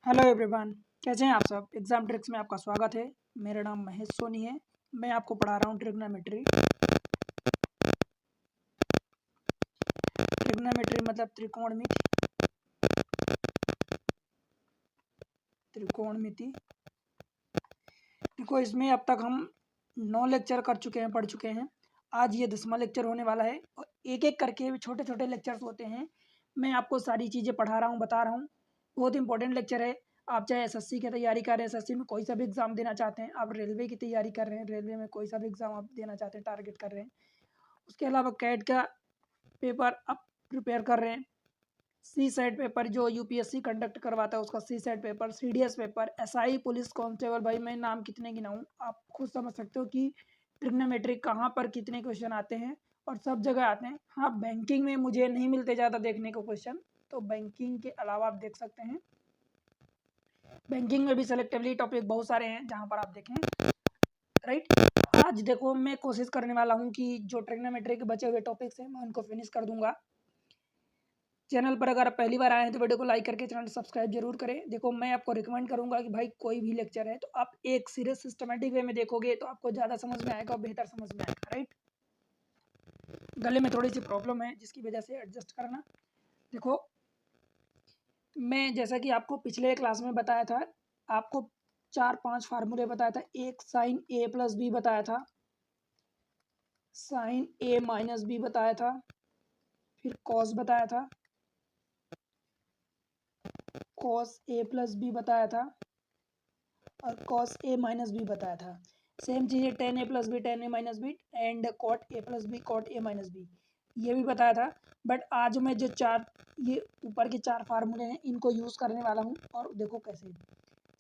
Hello everyone, कैसे हैं आप सब। एग्जाम ट्रिक्स में आपका स्वागत है। मेरा नाम महेश सोनी है। मैं आपको पढ़ा रहा हूँ ट्रिग्नोमेट्री। ट्रिग्नोमेट्री मतलब त्रिकोणमिति। देखो, इसमें अब तक हम 9 लेक्चर पढ़ चुके हैं। आज ये 10वां लेक्चर होने वाला है और एक एक करके छोटे छोटे लेक्चर्स होते हैं। मैं आपको सारी चीज़ें पढ़ा रहा हूँ, बता रहा हूँ। बहुत इंपॉर्टेंट लेक्चर है। आप चाहे एसएससी की तैयारी कर रहे हैं, एसएससी में कोई सा भी एग्जाम देना चाहते हैं, आप रेलवे की तैयारी कर रहे हैं, रेलवे में कोई सा भी एग्जाम आप देना चाहते हैं, टारगेट कर रहे हैं, उसके अलावा कैट का पेपर आप प्रिपेयर कर रहे हैं, सी सेट पेपर जो यूपीएससी कंडक्ट करवाता है उसका CSAT paper, CDS paper, SI, police constable. भाई मैं नाम कितने गिनाऊं, आप खुद समझ सकते हो कि ट्रिग्नोमेट्री कहाँ पर कितने क्वेश्चन आते हैं और सब जगह आते हैं। हाँ, बैंकिंग में मुझे नहीं मिलते ज़्यादा देखने को क्वेश्चन, तो बैंकिंग के अलावा आप देख सकते हैं। बैंकिंग में भी सेलेक्टिवली टॉपिक बहुत सारे हैं जहाँ पर आप देखें, राइट। आज देखो, मैं कोशिश करने वाला हूँ कि जो ट्रिग्नोमेट्री के बचे हुए टॉपिक्स हैं मैं उनको फिनिश कर दूंगा। चैनल पर अगर आप पहली बार आए हैं तो वीडियो को लाइक करके चैनल सब्सक्राइब जरूर करें। देखो, मैं आपको रिकमेंड करूंगा कि भाई कोई भी लेक्चर है तो आप एक सीरियस सिस्टमेटिक वे में देखोगे तो आपको ज़्यादा समझ में आएगा और बेहतर समझ में आएगा, राइट। गले में थोड़ी सी प्रॉब्लम है जिसकी वजह से एडजस्ट करना। देखो, मैं जैसा कि आपको पिछले क्लास में बताया था, आपको 4-5 फार्मूले बताया था। एक साइन ए प्लस बी बताया था, साइन ए माइनस बी बताया था, फिर कॉस बताया था, कॉस ए प्लस बी बताया था और कॉस ए माइनस बी बताया था। सेम चीज़ है tan A plus B, tan A minus B and cot A plus B, cot A minus B, ये भी बताया था। बट आज मैं जो ये ऊपर के 4 फार्मूले हैं इनको यूज़ करने वाला हूँ। और देखो कैसे।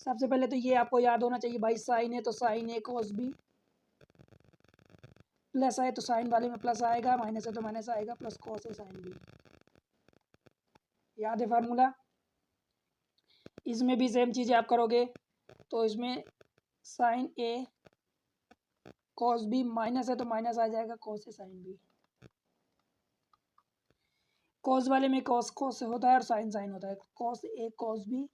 सबसे पहले तो ये आपको याद होना चाहिए भाई, साइन है तो sign A cos B, plus है तो साइन वाले में प्लस आएगा, माइनस है तो माइनस आएगा, प्लस कॉस है साइन बी। याद है फार्मूला। इसमें भी सेम चीज़ें आप करोगे तो इसमें sign A cos B, minus है तो माइनस आ जाएगा, कॉस है साइन बी। कॉस वाले में कॉस कॉस होता है और साइन साइन होता है, कॉस ए कॉस बी,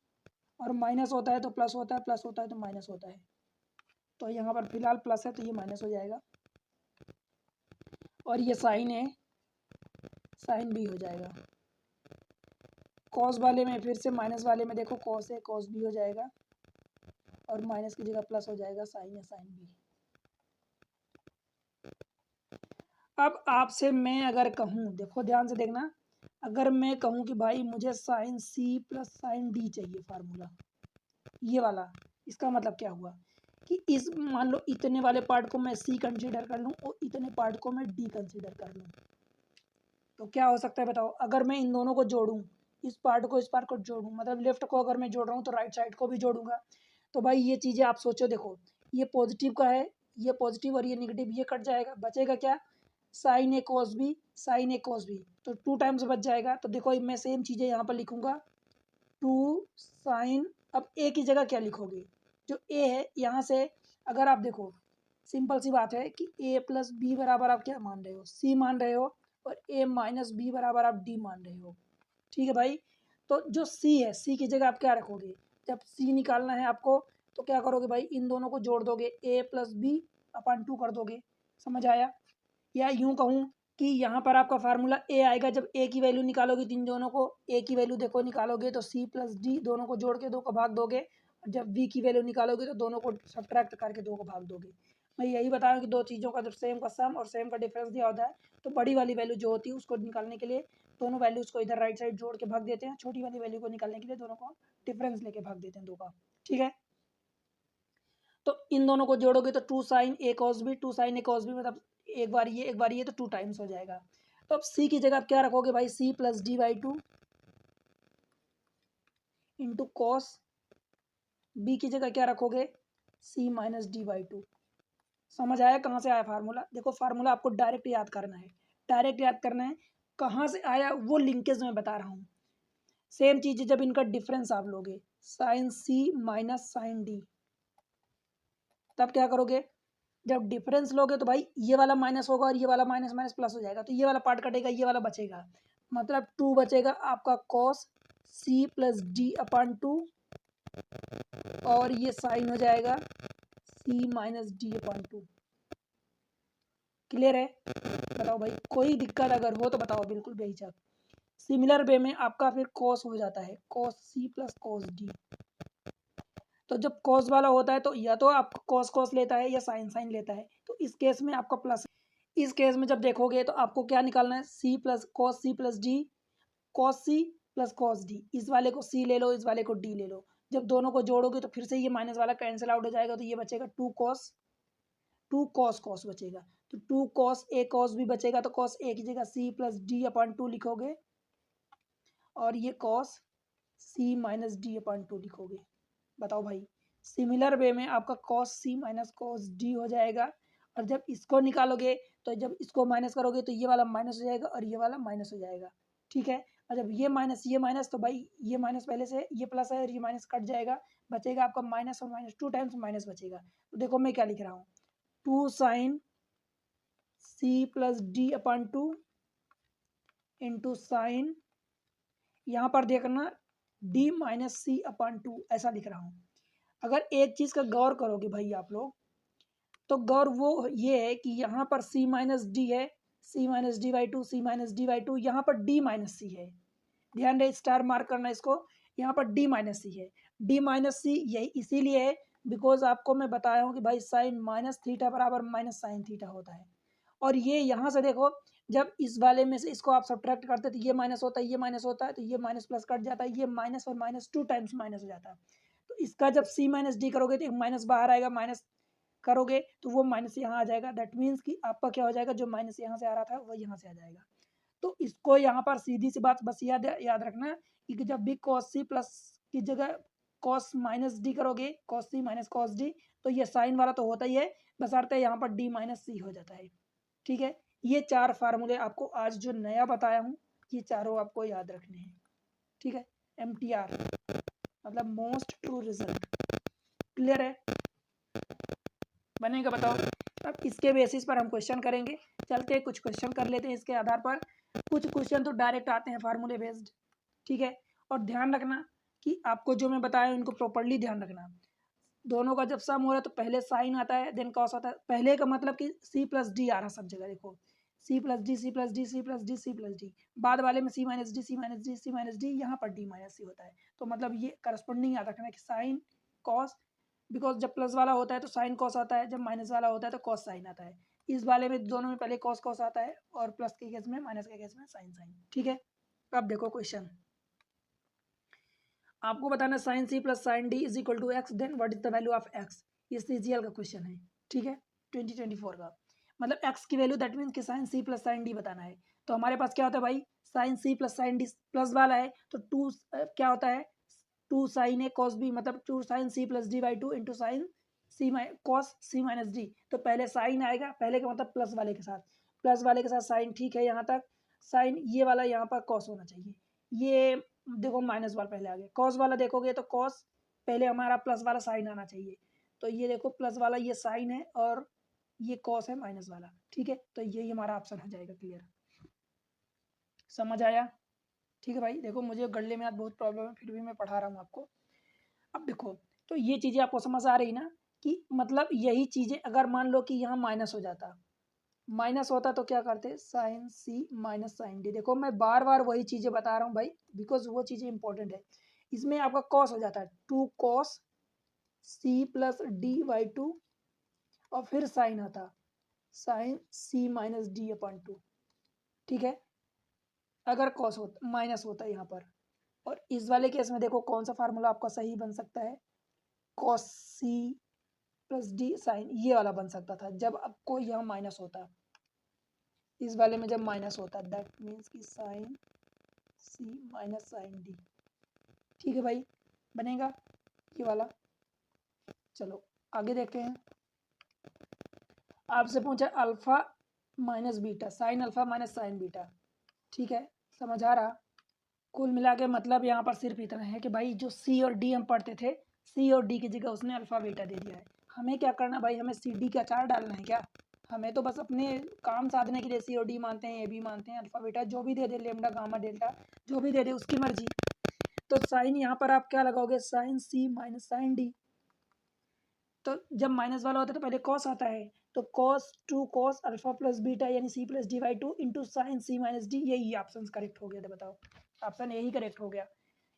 और माइनस होता है तो प्लस होता है, प्लस होता है तो माइनस होता है। तो यहाँ पर फिलहाल प्लस है तो ये माइनस हो जाएगा, और ये साइन है, साइन बी हो जाएगा। कॉस वाले में फिर से माइनस वाले में देखो, कॉस है कॉस बी हो जाएगा और माइनस की जगह प्लस हो जाएगा, साइन है साइन बी। अब आपसे मैं अगर कहूँ, देखो ध्यान से देखना, अगर मैं कहूँ कि भाई मुझे sine C plus sine D चाहिए फार्मूला, ये वाला, इसका मतलब क्या हुआ कि इस मान लो इतने वाले पार्ट को मैं सी कंसीडर कर लूँ और इतने पार्ट को मैं डी कंसीडर कर लूँ, तो क्या हो सकता है बताओ। अगर मैं इन दोनों को जोड़ूँ, इस पार्ट को इस पार्ट को जोड़ूँ, मतलब लेफ्ट को अगर मैं जोड़ रहा हूँ तो राइट साइड को भी जोड़ूंगा। तो भाई ये चीज़ें आप सोचो, देखो ये पॉजिटिव का है, ये पॉजिटिव और ये निगेटिव, ये कट जाएगा, बचेगा क्या, sign A cos B, sign A cos B, तो 2 टाइम्स बच जाएगा। तो देखो मैं सेम चीज़ें यहाँ पर लिखूंगा, 2 साइन, अब ए की जगह क्या लिखोगे, जो ए है यहाँ से, अगर आप देखो सिंपल सी बात है कि ए प्लस बी बराबर आप क्या मान रहे हो, सी मान रहे हो, और ए माइनस बी बराबर आप डी मान रहे हो, ठीक है भाई। तो जो सी है, सी की जगह आप क्या रखोगे, जब सी निकालना है आपको तो क्या करोगे भाई, इन दोनों को जोड़ दोगे, ए प्लस बी अपन 2 कर दोगे, समझ आया। या यूं कहूँ कि यहाँ पर आपका फार्मूला ए आएगा, जब ए की वैल्यू निकालोगे, तीन दोनों को ए की वैल्यू देखो निकालोगे तो सी प्लस डी, दोनों को जोड़ के 2 को भाग दोगे, और जब बी की वैल्यू निकालोगे तो दोनों को सब्ट्रैक्ट करके 2 को भाग दोगे। मैं यही बता रहा हूँ कि दो चीज़ों का जब सेम का सम और सेम का डिफरेंस दिया होता है तो बड़ी वाली वैल्यू जो होती है उसको निकालने के लिए दोनों वैल्यूज को इधर राइट साइड जोड़ के भाग देते हैं, छोटी वाली वैल्यू को निकालने के लिए दोनों को डिफरेंस लेके भाग देते हैं 2 का, ठीक है। तो इन दोनों को जोड़ोगे तो 2 sign A cos B, 2 sign A cos B, मतलब एक बार ये एक बार ये, तो 2 टाइम्स हो जाएगा। तो अब सी की जगह आप क्या रखोगे भाई, C plus D by 2 into cos, B की जगह क्या रखोगे, सी माइनस डी बाई 2। समझ आया कहाँ से आया फार्मूला। देखो फार्मूला आपको डायरेक्ट याद करना है, डायरेक्ट याद करना है, कहाँ से आया वो लिंकेज मैं बता रहा हूँ। सेम चीज़ जब इनका डिफरेंस आप लोगे, sign C minus sign D, तब क्या करोगे, जब डिफरेंस लोगे तो भाई ये वाला माइनस होगा और ये वाला माइनस माइनस प्लस हो जाएगा, तो ये वाला पार्ट कटेगा, ये वाला बचेगा, मतलब 2 बचेगा आपका cos C plus D upon 2 और ये साइन हो जाएगा C minus D upon two. Clear है? बताओ भाई, कोई दिक्कत अगर हो तो बताओ बिल्कुल बेहिचक। सिमिलर वे में आपका फिर कॉस हो जाता है, cos C plus cos D. तो जब कॉस वाला होता है तो या तो आपका कॉस कॉस लेता है या साइन साइन लेता है, तो इस केस में आपका प्लस। इस केस में जब देखोगे तो आपको क्या निकालना है, C plus cos C plus D, cos C plus cos D. इस वाले को सी ले लो, इस वाले को डी ले लो। जब दोनों को जोड़ोगे तो फिर से ये माइनस वाला कैंसिल आउट हो जाएगा, तो ये बचेगा टू कॉस कॉस बचेगा। तो टू कॉस ए कॉस भी बचेगा, तो कॉस ए की जगह C plus D upon two लिखोगे, और ये cos C minus D upon two लिखोगे। बताओ भाई, सिमिलर वे में आपका cos C minus cos D हो जाएगा। और जब इसको निकालोगे तो जब इसको माइनस करोगे तो ये वाला माइनस हो जाएगा और ये वाला माइनस हो जाएगा। ठीक है, और जब ये माइनस तो भाई ये माइनस पहले से ये प्लस है और ये माइनस कट जाएगा, बचेगा आपका माइनस और माइनस, टू टाइम्स माइनस बचेगा। तो देखो मैं क्या लिख रहा हूँ, two sine C plus D upon two into sine, यहाँ पर देखना D minus C upon two, ऐसा लिख रहा हूँ। अगर एक चीज़ का गौर करोगे भाई आप लोग, तो गौर वो ये है कि यहाँ पर सी माइनस डी है, C minus D by two, C minus D by two, यहाँ पर डी माइनस सी है। ध्यान रहे, स्टार मार्क करना इसको, यहाँ पर डी माइनस सी है। डी माइनस सी यही इसीलिए है बिकॉज आपको मैं बताया हूँ कि भाई साइन माइनस थीटा बराबर माइनस साइन थीटा होता है। और ये यहाँ से देखो, जब इस वाले में से इसको आप सब्ट्रैक्ट करते तो ये माइनस होता है, ये माइनस होता है, तो ये माइनस प्लस कट जाता है, ये माइनस और माइनस टू टाइम्स माइनस हो जाता है। तो इसका जब सी माइनस डी करोगे तो एक माइनस बाहर आएगा, माइनस करोगे तो वो माइनस यहाँ आ जाएगा। दैट मीन्स कि आपका क्या हो जाएगा, जो माइनस यहाँ से आ रहा था वो यहाँ से आ जाएगा। तो इसको यहाँ पर सीधी सी बात बस याद रखना कि जब भी कॉस सी प्लस की जगह कॉस माइनस डी करोगे, cos C minus cos D, तो ये साइन वाला तो होता ही है, बस अर्थ है यहाँ पर डी माइनस सी हो जाता है। ठीक है, ये चार फार्मूले आपको आज जो नया बताया हूँ ये चारों आपको याद रखने हैं। ठीक है, MTR मतलब मोस्ट ट्रू रिजल्ट। क्लियर है? बनेगा? बताओ। अब इसके बेसिस पर हम क्वेश्चन करेंगे, चलते कुछ क्वेश्चन कर लेते हैं इसके आधार पर। कुछ क्वेश्चन तो डायरेक्ट आते हैं फार्मूले बेस्ड। ठीक है, और ध्यान रखना कि आपको जो मैं बताया उनको प्रॉपर्ली ध्यान रखना। दोनों का जब सम हो रहा है तो पहले साइन आता है देन कॉस आता है। पहले का मतलब कि सी प्लस डी आ रहा सब जगह, देखो C plus D C plus D C plus D C plus D. बाद वाले में C minus D C minus D C minus D, यहाँ पर डी माइनस सी होता है। तो मतलब ये करस्पॉन्डिंग याद रखना कि साइन कॉस, बिकॉज जब प्लस वाला होता है तो साइन कॉस आता है, जब माइनस वाला होता है तो कॉस साइन आता है। इस वाले में दोनों में पहले कॉस कॉस आता है और प्लस के केस में माइनस के केस में साइन साइन। ठीक है, अब देखो क्वेश्चन आपको बताना, sine C plus sine D is equal to X, then what is the value of X. ये सीजीएल का क्वेश्चन है। ठीक है, 2024 का, मतलब एक्स की वैल्यू दैट मीन्स कि sine C plus sine D बताना है। तो हमारे पास क्या होता है भाई, sine C plus sine D plus वाला है तो टू क्या होता है, two sine A cos B, मतलब to sine C plus D by two into sine C cos C minus D. तो पहले साइन आएगा, पहले का मतलब प्लस वाले के साथ, प्लस वाले के साथ साइन। ठीक है, यहाँ तक साइन, ये वाला यहाँ पर कॉस होना चाहिए। ये देखो माइनस वाला पहले आ गया, कॉस वाला देखोगे तो कॉस पहले हमारा प्लस वाला साइन आना चाहिए। तो ये देखो प्लस वाला ये साइन है और ये कॉस है माइनस वाला। ठीक है, तो यही हमारा ऑप्शन हो जाएगा। क्लियर, समझ आया? ठीक है भाई, देखो मुझे गले में आज बहुत प्रॉब्लम है, फिर भी मैं पढ़ा रहा हूँ आपको। अब देखो, तो ये चीज़ें आपको समझ आ रही ना, कि मतलब यही चीज़ें अगर मान लो कि यहाँ माइनस हो जाता, माइनस होता तो क्या करते, sign C minus sign D. देखो मैं बार बार वही चीज़ें बता रहा हूँ भाई, बिकॉज वो चीज़ें इंपॉर्टेंट है। इसमें आपका कॉस हो जाता है, two cos C plus D by two, और फिर साइन आता sine C minus D upon two. ठीक है, अगर कॉस होता माइनस होता है यहाँ पर। और इस वाले केस में देखो कौन सा फार्मूला आपका सही बन सकता है, cos C plus D sine, ये वाला बन सकता था जब आपको यहाँ माइनस होता। इस वाले में जब माइनस होता दैट मीन्स कि sine C minus sign D. ठीक है भाई, बनेगा ये वाला। चलो आगे देखते हैं। आपसे पूछा alpha minus beta, sine alpha minus sign beta. ठीक है, समझ आ रहा? कुल मिला के मतलब यहाँ पर सिर्फ इतना है कि भाई जो सी और डी हम पढ़ते थे, सी और डी की जगह उसने अल्फा बीटा दे दिया है। हमें क्या करना भाई, हमें सी डी का अचार डालना है क्या? हमें तो बस अपने काम साधने के लिए सी और डी मानते हैं, ए बी मानते हैं, अल्फा बीटा जो भी दे दे, लेमडा गामा डेल्टा जो भी दे दे उसकी मर्जी। तो साइन यहाँ पर आप क्या लगाओगे, sign C minus sign D. तो जब माइनस वाला होता है तो पहले कॉस आता है, तो cos two cos alpha plus beta यानी C plus D by two into sine C minus D, यही ऑप्शन करेक्ट हो गया था। बताओ, ऑप्शन यही करेक्ट हो गया।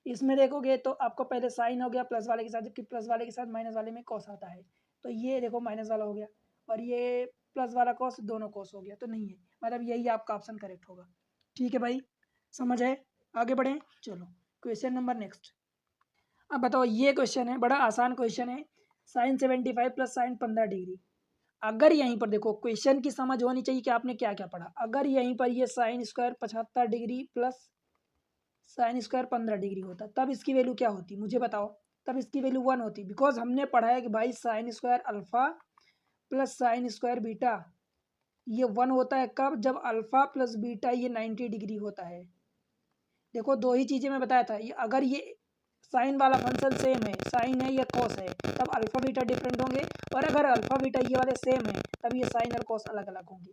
इसमें देखोगे तो आपको पहले साइन हो गया प्लस वाले के साथ, जबकि प्लस वाले के साथ माइनस वाले में कॉस आता है। तो ये देखो माइनस वाला हो गया और ये प्लस वाला कॉस, दोनों कॉस हो गया, तो नहीं है, मतलब यही आपका ऑप्शन करेक्ट होगा। ठीक है भाई, समझ आए? आगे बढ़ें, चलो क्वेश्चन नंबर नेक्स्ट। अब बताओ, ये क्वेश्चन है, बड़ा आसान क्वेश्चन है, साइन 75 प्लस साइन 15 डिग्री। अगर यहीं पर देखो, क्वेश्चन की समझ होनी चाहिए कि आपने क्या क्या पढ़ा। अगर यहीं पर ये sine square 75 degree plus sine square 15 degree होता, तब इसकी वैल्यू क्या होती, मुझे बताओ। तब इसकी वैल्यू 1 होती, बिकॉज हमने पढ़ा है कि भाई sine square alpha plus sine square beta ये 1 होता है कब, जब अल्फा प्लस बीटा ये 90 डिग्री होता है। देखो दो ही चीज़ें मैं बताया था, ये अगर ये साइन वाला फंक्शन सेम है, साइन है या कॉस है, तब अल्फा बीटा डिफरेंट होंगे, और अगर अल्फा बीटा ये वाले सेम है तब ये साइन और कॉस अलग अलग होंगे।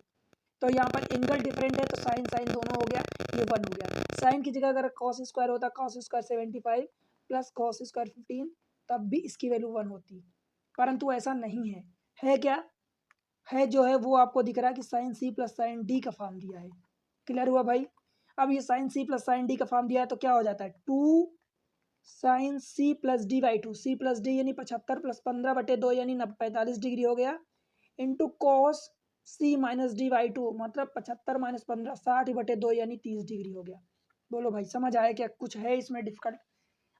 तो यहाँ पर एंगल डिफरेंट है, तो साइन साइन दोनों हो गया, ये 1 हो गया। साइन की जगह अगर कॉस स्क्वायर होता, cos square 75 plus cos square 15, तब भी इसकी वैल्यू 1 होती, परंतु ऐसा नहीं है। है क्या है, जो है वो आपको दिख रहा है कि sine C plus sine D का फॉर्म दिया है। क्लियर हुआ भाई? अब ये sine C plus sine D का फॉर्म दिया है तो क्या हो जाता है, 2 sine C plus D by two, C plus D यानी 75 प्लस 15/2 यानी 45 डिग्री हो गया, into cos C minus D by two, मतलब 75 माइनस 15 60/2 यानी 30 डिग्री हो गया। बोलो भाई, समझ आया क्या, कुछ है इसमें डिफिकल्ट?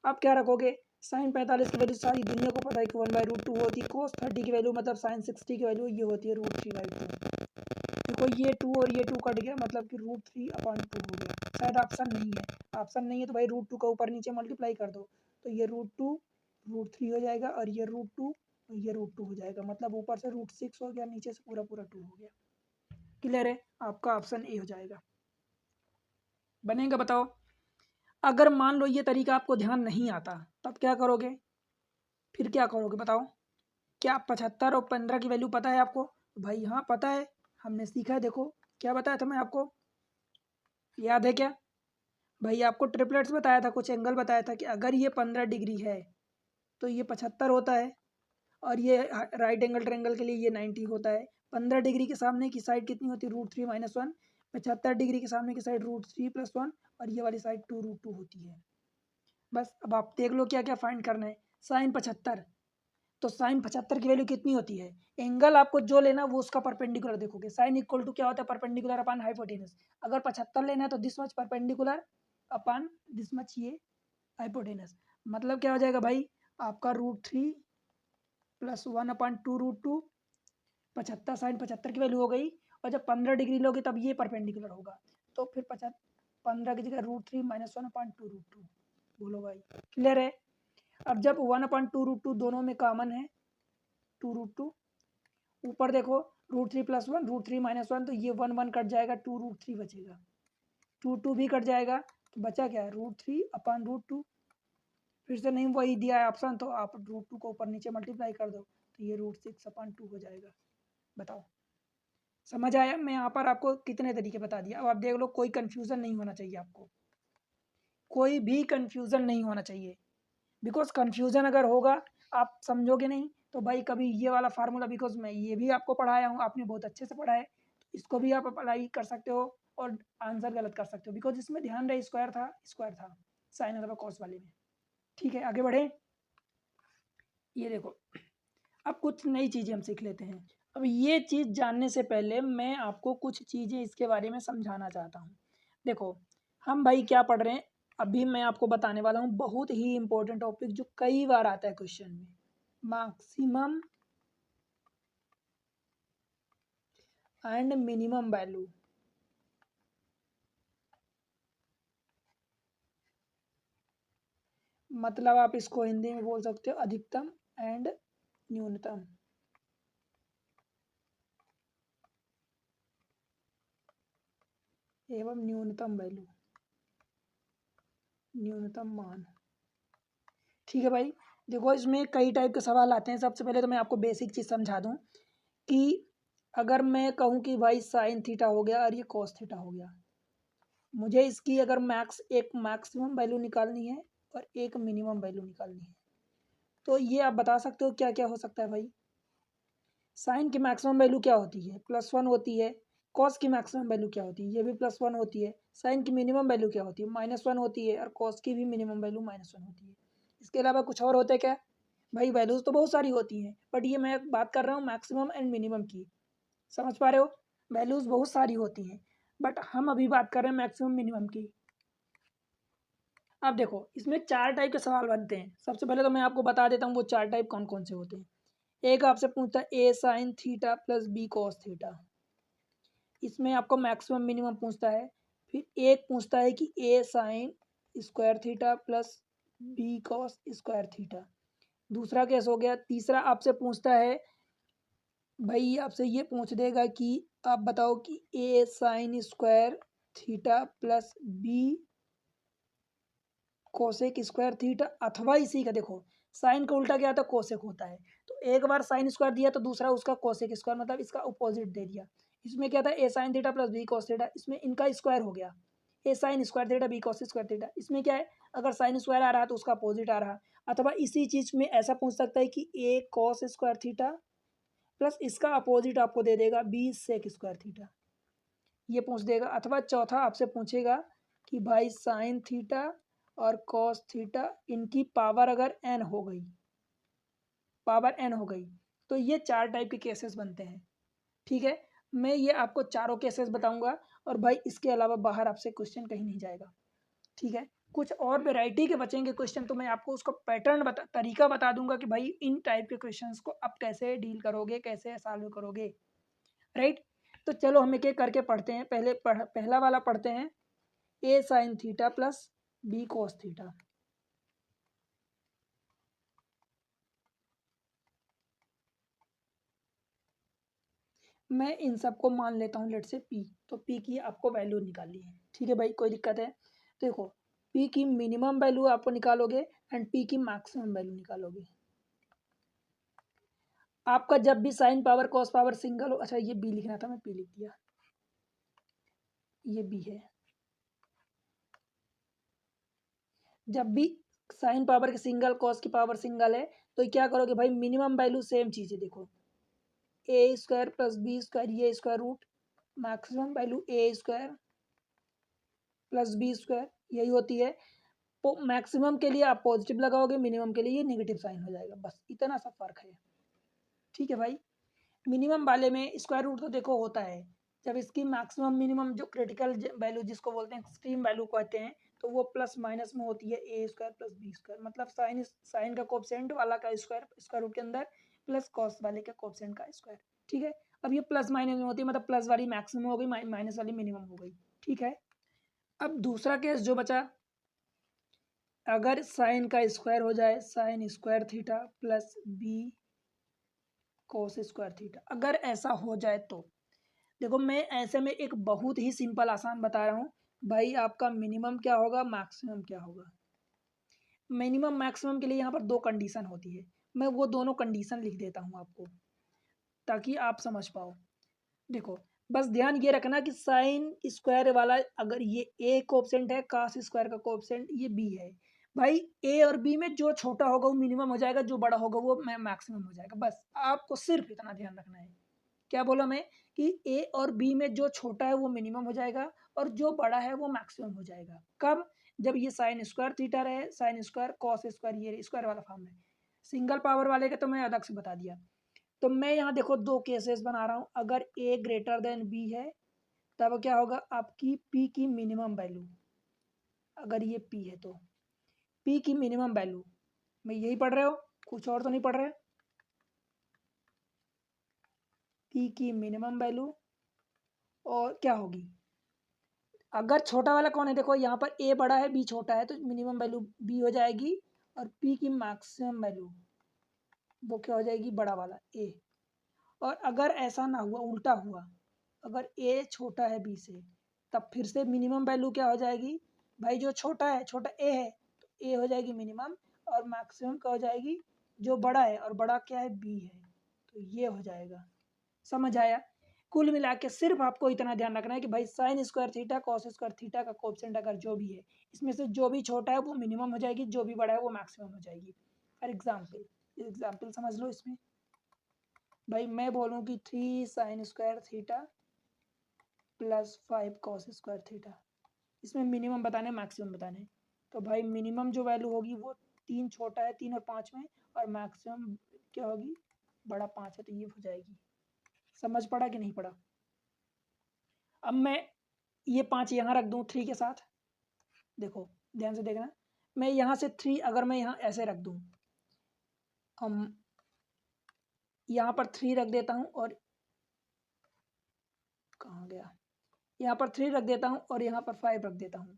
आप क्या रखोगे, साइन 45 की वैल्यू सारी दुनिया को पता है कि 1/√2 होती है, कोस 30 की वैल्यू मतलब साइन 60 की वैल्यू ये होती है √3/2। देखो ये 2 और ये 2 कट गया, मतलब कि √3/2 हो गया। शायद ऑप्शन नहीं है, ऑप्शन नहीं है तो भाई √2 का ऊपर नीचे मल्टीप्लाई कर दो, तो ये √2 √3 हो जाएगा, और ये √2 और ये √2 हो जाएगा, मतलब ऊपर से √6 हो गया, नीचे से पूरा पूरा 2 हो गया। क्लियर है? आपका ऑप्शन ए हो जाएगा। बनेगा? बताओ, अगर मान लो ये तरीका आपको ध्यान नहीं आता, तब क्या करोगे, फिर क्या करोगे बताओ? क्या 75 और 15 की वैल्यू पता है आपको? भाई हाँ पता है, हमने सीखा है। देखो क्या बताया था मैं आपको, याद है क्या? भाई आपको ट्रिपलेट्स बताया था, कुछ एंगल बताया था कि अगर ये 15 डिग्री है तो ये 75 होता है, और ये राइट एंगल ट्रायंगल के लिए ये 90 होता है। 15 डिग्री के सामने की साइड कितनी होती है, √3 - 1। 75 डिग्री के सामने की साइड √3 + 1, और ये वाली साइड 2√2 होती है। बस अब आप देख लो क्या क्या फाइंड करना है। साइन 75, तो साइन 75 की वैल्यू कितनी होती है, एंगल आपको जो लेना वो उसका परपेंडिकुलर देखोगे। साइन इक्वल टू क्या होता है, परपेंडिकुलर अपॉन हाइपोटेनस। अगर 75 लेना है तो this much perpendicular upon this much ये हाइपोटेनस, मतलब क्या हो जाएगा भाई, आपका √3 + 1/2√2। 75 साइन 75 की वैल्यू हो गई, और जब 15 डिग्री लोगे तब ये परपेंडिकुलर होगा, तो फिर 15 की जगह √3 - 1/2√2। बोलो भाई, क्लियर है? अब जब 1/2√2 दोनों में कॉमन है, 2√2, ऊपर देखो √3 + 1 √3 - 1, तो ये 1 1 कट जाएगा, 2√3 बचेगा, 2 2 भी कट जाएगा, तो बचा क्या, √3/√2। फिर से नहीं वही दिया है ऑप्शन, तो आप √2 को ऊपर नीचे मल्टीप्लाई कर दो, तो ये √6/2 हो जाएगा। बताओ, समझ आया? मैं यहाँ पर आपको कितने तरीके बता दिया, अब आप देख लो, कोई कन्फ्यूज़न नहीं होना चाहिए आपको, कोई भी कन्फ्यूज़न नहीं होना चाहिए, बिकॉज कन्फ्यूज़न अगर होगा, आप समझोगे नहीं, तो भाई कभी ये वाला फार्मूला, बिकॉज मैं ये भी आपको पढ़ाया हूँ, आपने बहुत अच्छे से पढ़ा है, तो इसको भी आप अप्लाई कर सकते हो और आंसर गलत कर सकते हो, बिकॉज इसमें ध्यान रहे स्क्वायर था साइन अथवा कॉस वाले में। ठीक है, आगे बढ़े। ये देखो, अब कुछ नई चीज़ें हम सीख लेते हैं। अब ये चीज़ जानने से पहले मैं आपको कुछ चीज़ें इसके बारे में समझाना चाहता हूँ। देखो, हम भाई क्या पढ़ रहे हैं, अभी मैं आपको बताने वाला हूँ बहुत ही इंपॉर्टेंट टॉपिक, जो कई बार आता है क्वेश्चन में, मैक्सिमम एंड मिनिमम वैल्यू। मतलब आप इसको हिंदी में बोल सकते हो अधिकतम एंड न्यूनतम। एवं न्यूनतम वैल्यू, न्यूनतम मान। ठीक है भाई, देखो इसमें कई टाइप के सवाल आते हैं। सबसे पहले तो मैं आपको बेसिक चीज़ समझा दूं कि अगर मैं कहूँ कि भाई साइन थीटा हो गया और ये कॉस थीटा हो गया, मुझे इसकी अगर एक मैक्सिमम वैल्यू निकालनी है, और एक मिनिमम वैल्यू निकालनी है। तो ये आप बता सकते हो क्या क्या हो सकता है भाई। साइन की मैक्सिमम वैल्यू क्या होती है, +1 होती है। कॉस की मैक्सिमम वैल्यू क्या होती है, ये भी +1 होती है। साइन की मिनिमम वैल्यू क्या होती है, -1 होती है। और कॉस की भी मिनिमम वैल्यू -1 होती है। इसके अलावा कुछ और होता है क्या भाई? वैल्यूज तो बहुत सारी होती हैं, बट ये मैं बात कर रहा हूँ मैक्सिमम एंड मिनिमम की। समझ पा रहे हो? वैल्यूज बहुत सारी होती हैं, बट हम अभी बात कर रहे हैं मैक्सिमम मिनिमम की। अब देखो, इसमें 4 टाइप के सवाल बनते हैं। सबसे पहले तो मैं आपको बता देता हूँ वो 4 टाइप कौन कौन से होते हैं। एक आपसे पूछता है A sine theta plus B cos theta, इसमें आपको मैक्सिमम मिनिमम पूछता है। फिर एक पूछता है कि A sine square theta plus B cos square theta, दूसरा केस हो गया। तीसरा आपसे पूछता है भाई, आपसे ये पूछ देगा कि आप बताओ कि A sine square theta plus B cosec square theta, अथवा इसी का देखो साइन का उल्टा क्या होता है, कोसेक होता है। तो एक बार साइन स्क्वायर दिया तो दूसरा उसका कोसेक स्क्वायर, मतलब इसका अपोजिट दे दिया। इसमें क्या था, A sine theta plus B cos theta, इसमें इनका स्क्वायर हो गया, A sine square theta B cos square theta. इसमें क्या है, अगर साइन स्क्वायर आ रहा तो उसका अपोजिट आ रहा। अथवा इसी चीज में ऐसा पूछ सकता है कि ए कॉस स्क्वायर थीटा प्लस इसका अपोजिट आपको दे देगा बी सेक स्क्वायर थीटा, ये पूछ देगा। अथवा चौथा आपसे पूछेगा कि भाई साइन थीटा और कॉस थीटा इनकी पावर अगर n हो गई, पावर n हो गई, तो ये 4 टाइप के केसेस बनते हैं। ठीक है, मैं ये आपको चारों केसेस बताऊंगा, और भाई इसके अलावा बाहर आपसे क्वेश्चन कहीं नहीं जाएगा। ठीक है, कुछ और वैरायटी के बचेंगे क्वेश्चन, तो मैं आपको उसका पैटर्न तरीका बता दूंगा कि भाई इन टाइप के क्वेश्चंस को आप कैसे डील करोगे, कैसे सॉल्व करोगे। राइट, तो चलो हम एक एक करके पढ़ते हैं। पहला वाला पढ़ते हैं, A sine theta plus B cos theta. मैं इन सबको मान लेता हूँ लेट से पी, तो पी की आपको वैल्यू निकालनी है। ठीक है भाई, कोई दिक्कत है? देखो, पी की मिनिमम वैल्यू आपको निकालोगे एंड पी की मैक्सिमम वैल्यू निकालोगे। आपका जब भी sine power cos power single हो, अच्छा ये बी लिखना था, मैं पी लिख दिया, ये बी है। जब भी साइन पावर की सिंगल कॉस की पावर सिंगल है, तो क्या करोगे भाई, मिनिमम वैल्यू सेम चीज है। देखो, ए स्क्वायर प्लस बी स्क्वायर, ये square root, maximum value A square plus B square, यही होती है। तो मैक्सिमम के लिए आप पॉजिटिव लगाओगे, मिनिमम के लिए ये नेगेटिव साइन हो जाएगा, बस इतना सा फर्क है। ठीक है भाई, मिनिमम वाले में स्क्वायर रूट तो देखो होता है, जब इसकी मैक्सिमम मिनिमम जो क्रिटिकल वैल्यू जिसको बोलते हैं एक्सट्रीम वैल्यू कहते हैं, तो वो प्लस माइनस में होती है A square plus B square, मतलब साइन का कोफिशिएंट वाला का स्क्वायर स्क्वायर रूट के अंदर प्लस कॉस वाले के कोफिशिएंट का स्क्वायर। ठीक है, अब ये प्लस माइनस में होती है, मतलब प्लस वाली मैक्सिमम हो गई, माइनस वाली मिनिमम हो गई। ठीक है, अब दूसरा केस जो बचा, अगर साइन का स्क्वायर हो जाए, sine square theta plus B cos square theta, अगर ऐसा हो जाए तो देखो, मैं ऐसे में एक बहुत ही सिंपल आसान बता रहा हूँ भाई। आपका मिनिमम क्या होगा, मैक्सिमम क्या होगा। मिनिमम मैक्सिमम के लिए यहाँ पर 2 कंडीशन होती है, मैं वो दोनों कंडीशन लिख देता हूँ आपको ताकि आप समझ पाओ। देखो, बस ध्यान ये रखना कि साइन स्क्वायर वाला अगर ये ए कोएफिशिएंट है, कास स्क्वायर का कोएफिशिएंट ये बी है, भाई ए और बी में जो छोटा होगा वो मिनिमम हो जाएगा, जो बड़ा होगा वो मैक्सिमम हो जाएगा। बस आपको सिर्फ इतना ध्यान रखना है। क्या बोला मैं, कि ए और बी में जो छोटा है वो मिनिमम हो जाएगा और जो बड़ा है वो मैक्सिमम हो जाएगा। कब, जब ये साइन स्क्वायर थीटा रहे, साइन स्क्वायर कॉस स्क्वायर, ये स्क्वायर वाला फॉर्म है। सिंगल पावर वाले का तो मैं अलग से बता दिया। तो मैं यहाँ देखो 2 केसेस बना रहा हूँ, अगर ए ग्रेटर देन बी है तब क्या होगा, आपकी पी की मिनिमम वैल्यू, अगर ये पी है तो पी की मिनिमम वैल्यू, मैं यही पढ़ रहे हो, कुछ और तो नहीं पढ़ रहे। पी की मिनिमम वैल्यू और क्या होगी, अगर छोटा वाला कौन है, देखो यहाँ पर ए बड़ा है बी छोटा है, तो मिनिमम वैल्यू बी हो जाएगी, और पी की मैक्सिमम वैल्यू वो क्या हो जाएगी, बड़ा वाला ए। और अगर ऐसा ना हुआ, उल्टा हुआ, अगर ए छोटा है बी से, तब फिर से मिनिमम वैल्यू क्या हो जाएगी भाई, जो छोटा है, छोटा ए है तो ए हो जाएगी मिनिमम, और मैक्सिमम क्या हो जाएगी, जो बड़ा है, और बड़ा क्या है बी है, तो ये हो जाएगा। समझ आया? कुल मिला के सिर्फ आपको इतना ध्यान रखना है कि भाई sine square theta cos square theta का कोएफिशिएंट अगर जो भी है इसमें से जो भी छोटा है वो मिनिमम हो जाएगी, जो भी बड़ा है वो मैक्सिमम हो जाएगी। फॉर एग्जाम्पल समझ लो इसमें भाई मैं बोलूँ कि 3 sign square theta plus 5 cos square theta, इसमें मिनिमम बताने मैक्सिमम बताने, तो भाई मिनिमम जो वैल्यू होगी वो 3 छोटा है 3 और 5 में, और मैक्सिमम क्या होगी बड़ा 5 है, तो ये हो जाएगी। समझ पड़ा कि नहीं पड़ा? अब मैं ये 5 यहाँ रख दूँ 3 के साथ, देखो ध्यान से देखना, मैं यहाँ से 3 अगर मैं यहाँ ऐसे रख दूँ, हम यहाँ पर 3 रख देता हूँ और कहाँ गया, यहाँ पर 3 रख देता हूँ और यहाँ पर 5 रख देता हूँ,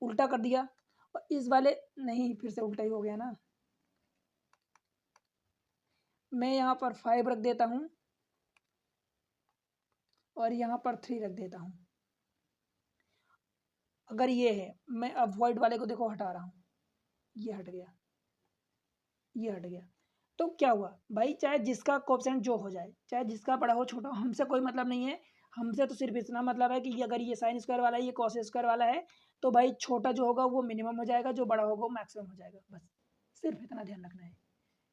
उल्टा कर दिया, और इस वाले नहीं फिर से उल्टा ही हो गया ना, मैं यहाँ पर 5 रख देता हूँ और यहाँ पर 3 रख देता हूँ। अगर ये है, मैं अब वाइट वाले को देखो हटा रहा हूँ, ये हट गया, ये हट गया, तो क्या हुआ भाई, चाहे जिसका कोएफिशिएंट जो हो जाए, चाहे जिसका बड़ा हो छोटा हो, हमसे कोई मतलब नहीं है, हमसे तो सिर्फ इतना मतलब है कि अगर ये साइन स्क्वायर वाला है ये कॉस स्क्वायर वाला है, तो भाई छोटा जो होगा वो मिनिमम हो जाएगा, जो बड़ा होगा वो मैक्सिमम हो जाएगा, बस सिर्फ इतना ध्यान रखना है।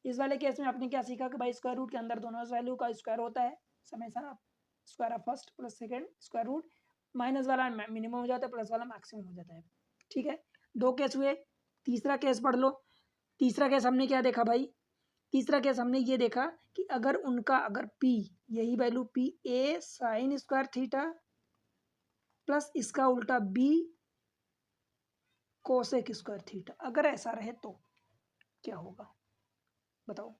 इस वाले केस में आपने क्या सीखा कि भाई स्क्वायर रूट के अंदर दोनों वैल्यू का स्क्वायर होता है, हमेशा आप square of first plus second square root, minus वाला मिनिमम हो जाता है, प्लस वाला मैक्सिमम हो जाता है। ठीक है, 2 केस हुए, तीसरा केस पढ़ लो। तीसरा केस हमने क्या देखा भाई, तीसरा केस हमने ये देखा कि अगर उनका अगर P, यही value P A sign square theta plus इसका उल्टा B कोसेक स्क्वायर थीटा, अगर ऐसा रहे तो क्या होगा बताओ।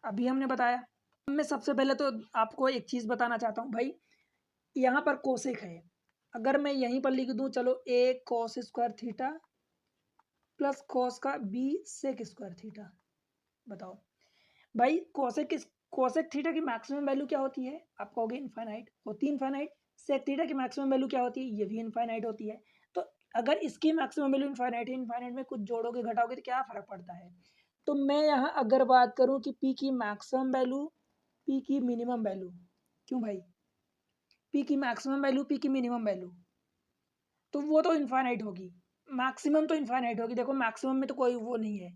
अभी हमने बताया, मैं सबसे पहले तो आपको एक चीज बताना चाहता हूँ भाई, यहाँ पर कोसेक है, अगर मैं यहीं पर लिख दूं चलो A cos square theta plus cos का B सेक स्क्वायर थीटा, बताओ भाई कोसेक थीटा की मैक्सिमम वैल्यू क्या होती है, आप कहोगे इनफाइनाइट, होती इनफाइनाइट। सेक थीटा की मैक्सिमम वैल्यू क्या होती है, ये भी इनफाइनाइट होती है। तो अगर इसकी मैक्सिमम वैल्यू इनफाइनाइट है, इनफाइनाइट में कुछ जोड़ोगे घटाओगे तो क्या फर्क पड़ता है। तो मैं यहाँ अगर बात करूँ कि पी की मैक्सिमम वैल्यू पी की मिनिमम वैल्यू, क्यों भाई, पी की मैक्सिमम वैल्यू पी की मिनिमम वैल्यू, तो वो तो इनफाइनाइट होगी, मैक्सिमम तो इनफाइनाइट होगी। देखो मैक्सिमम में तो कोई वो नहीं है,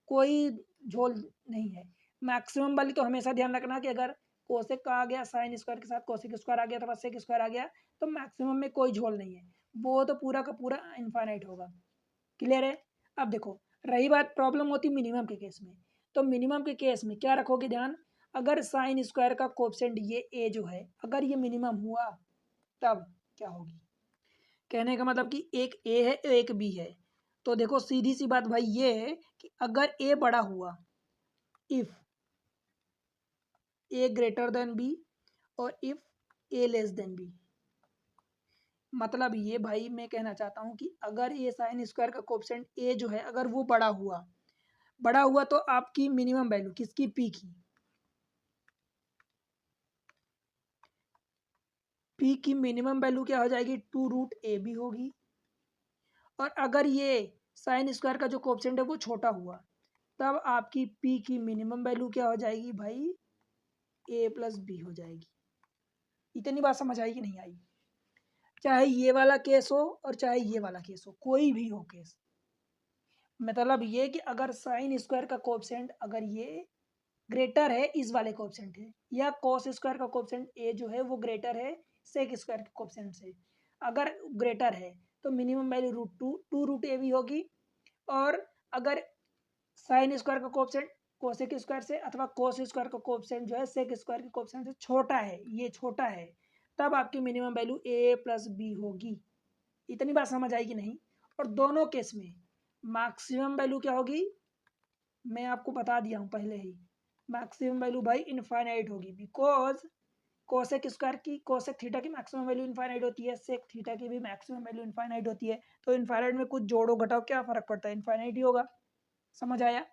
कोई झोल नहीं है, मैक्सिमम वाली तो हमेशा ध्यान रखना कि अगर कोसेक का आ गया साइन स्क्वायर के साथ कोसेक स्क्वायर आ गया तो सेक स्क्वायर आ गया, तो मैक्सिमम में कोई झोल नहीं है, वो तो पूरा का पूरा इनफाइनाइट होगा। क्लियर है? अब देखो रही बात प्रॉब्लम होती मिनिमम के केस में, तो मिनिमम के केस में क्या रखोगे ध्यान, अगर साइन स्क्वायर का कोएफिशिएंट ये ए जो है अगर ये मिनिमम हुआ तब क्या होगी, कहने का मतलब कि एक ए है एक बी है, तो देखो सीधी सी बात भाई ये है कि अगर ए बड़ा हुआ, if A greater than B और if A less than B, मतलब ये भाई मैं कहना चाहता हूँ कि अगर ये साइन स्क्वायर का कोएफिशिएंट ए जो है अगर वो बड़ा हुआ तो आपकी मिनिमम वैल्यू किसकी, पी की मिनिमम वैल्यू क्या हो जाएगी 2√AB होगी। और अगर ये साइन स्क्वायर का जो कोएफिशिएंट है वो छोटा हुआ तब आपकी पी की मिनिमम वैल्यू क्या हो जाएगी भाई, A+B हो जाएगी। इतनी बात समझ आई कि नहीं आई? चाहे ये वाला केस हो और चाहे ये वाला केस हो, कोई भी हो केस, मतलब ये कि अगर साइन स्क्वायर का कोएफिशिएंट अगर ये ग्रेटर है इस वाले कोएफिशिएंट है, या कॉस स्क्वायर का कोएफिशिएंट ए जो है वो ग्रेटर है सेक स्क्वायर के कोएफिशिएंट से, अगर ग्रेटर है तो मिनिमम वैल्यू √2 होगी। और अगर साइन स्क्वायर का कोएफिशिएंट कोसेक स्क्वायर से अथवा कॉस स्क्वायर का कोएफिशिएंट जो है सेक स्क्वायर के कोएफिशिएंट से छोटा है, ये छोटा है, तब आपकी मिनिमम वैल्यू A+B होगी। इतनी बात समझ आई कि नहीं? और दोनों केस में मैक्सिमम वैल्यू क्या होगी, मैं आपको बता दिया हूँ पहले ही, मैक्सिमम वैल्यू भाई इनफाइनाइट होगी, बिकॉज कोसेक थीटा की मैक्सिमम वैल्यू इनफाइनाइट होती है, सेक थीटा की भी मैक्सिमम वैल्यू इनफाइनाइट होती है, तो इनफाइनाइट में कुछ जोड़ो घटाओ क्या फर्क पड़ता है, इनफाइनाइट ही होगा। समझ आया?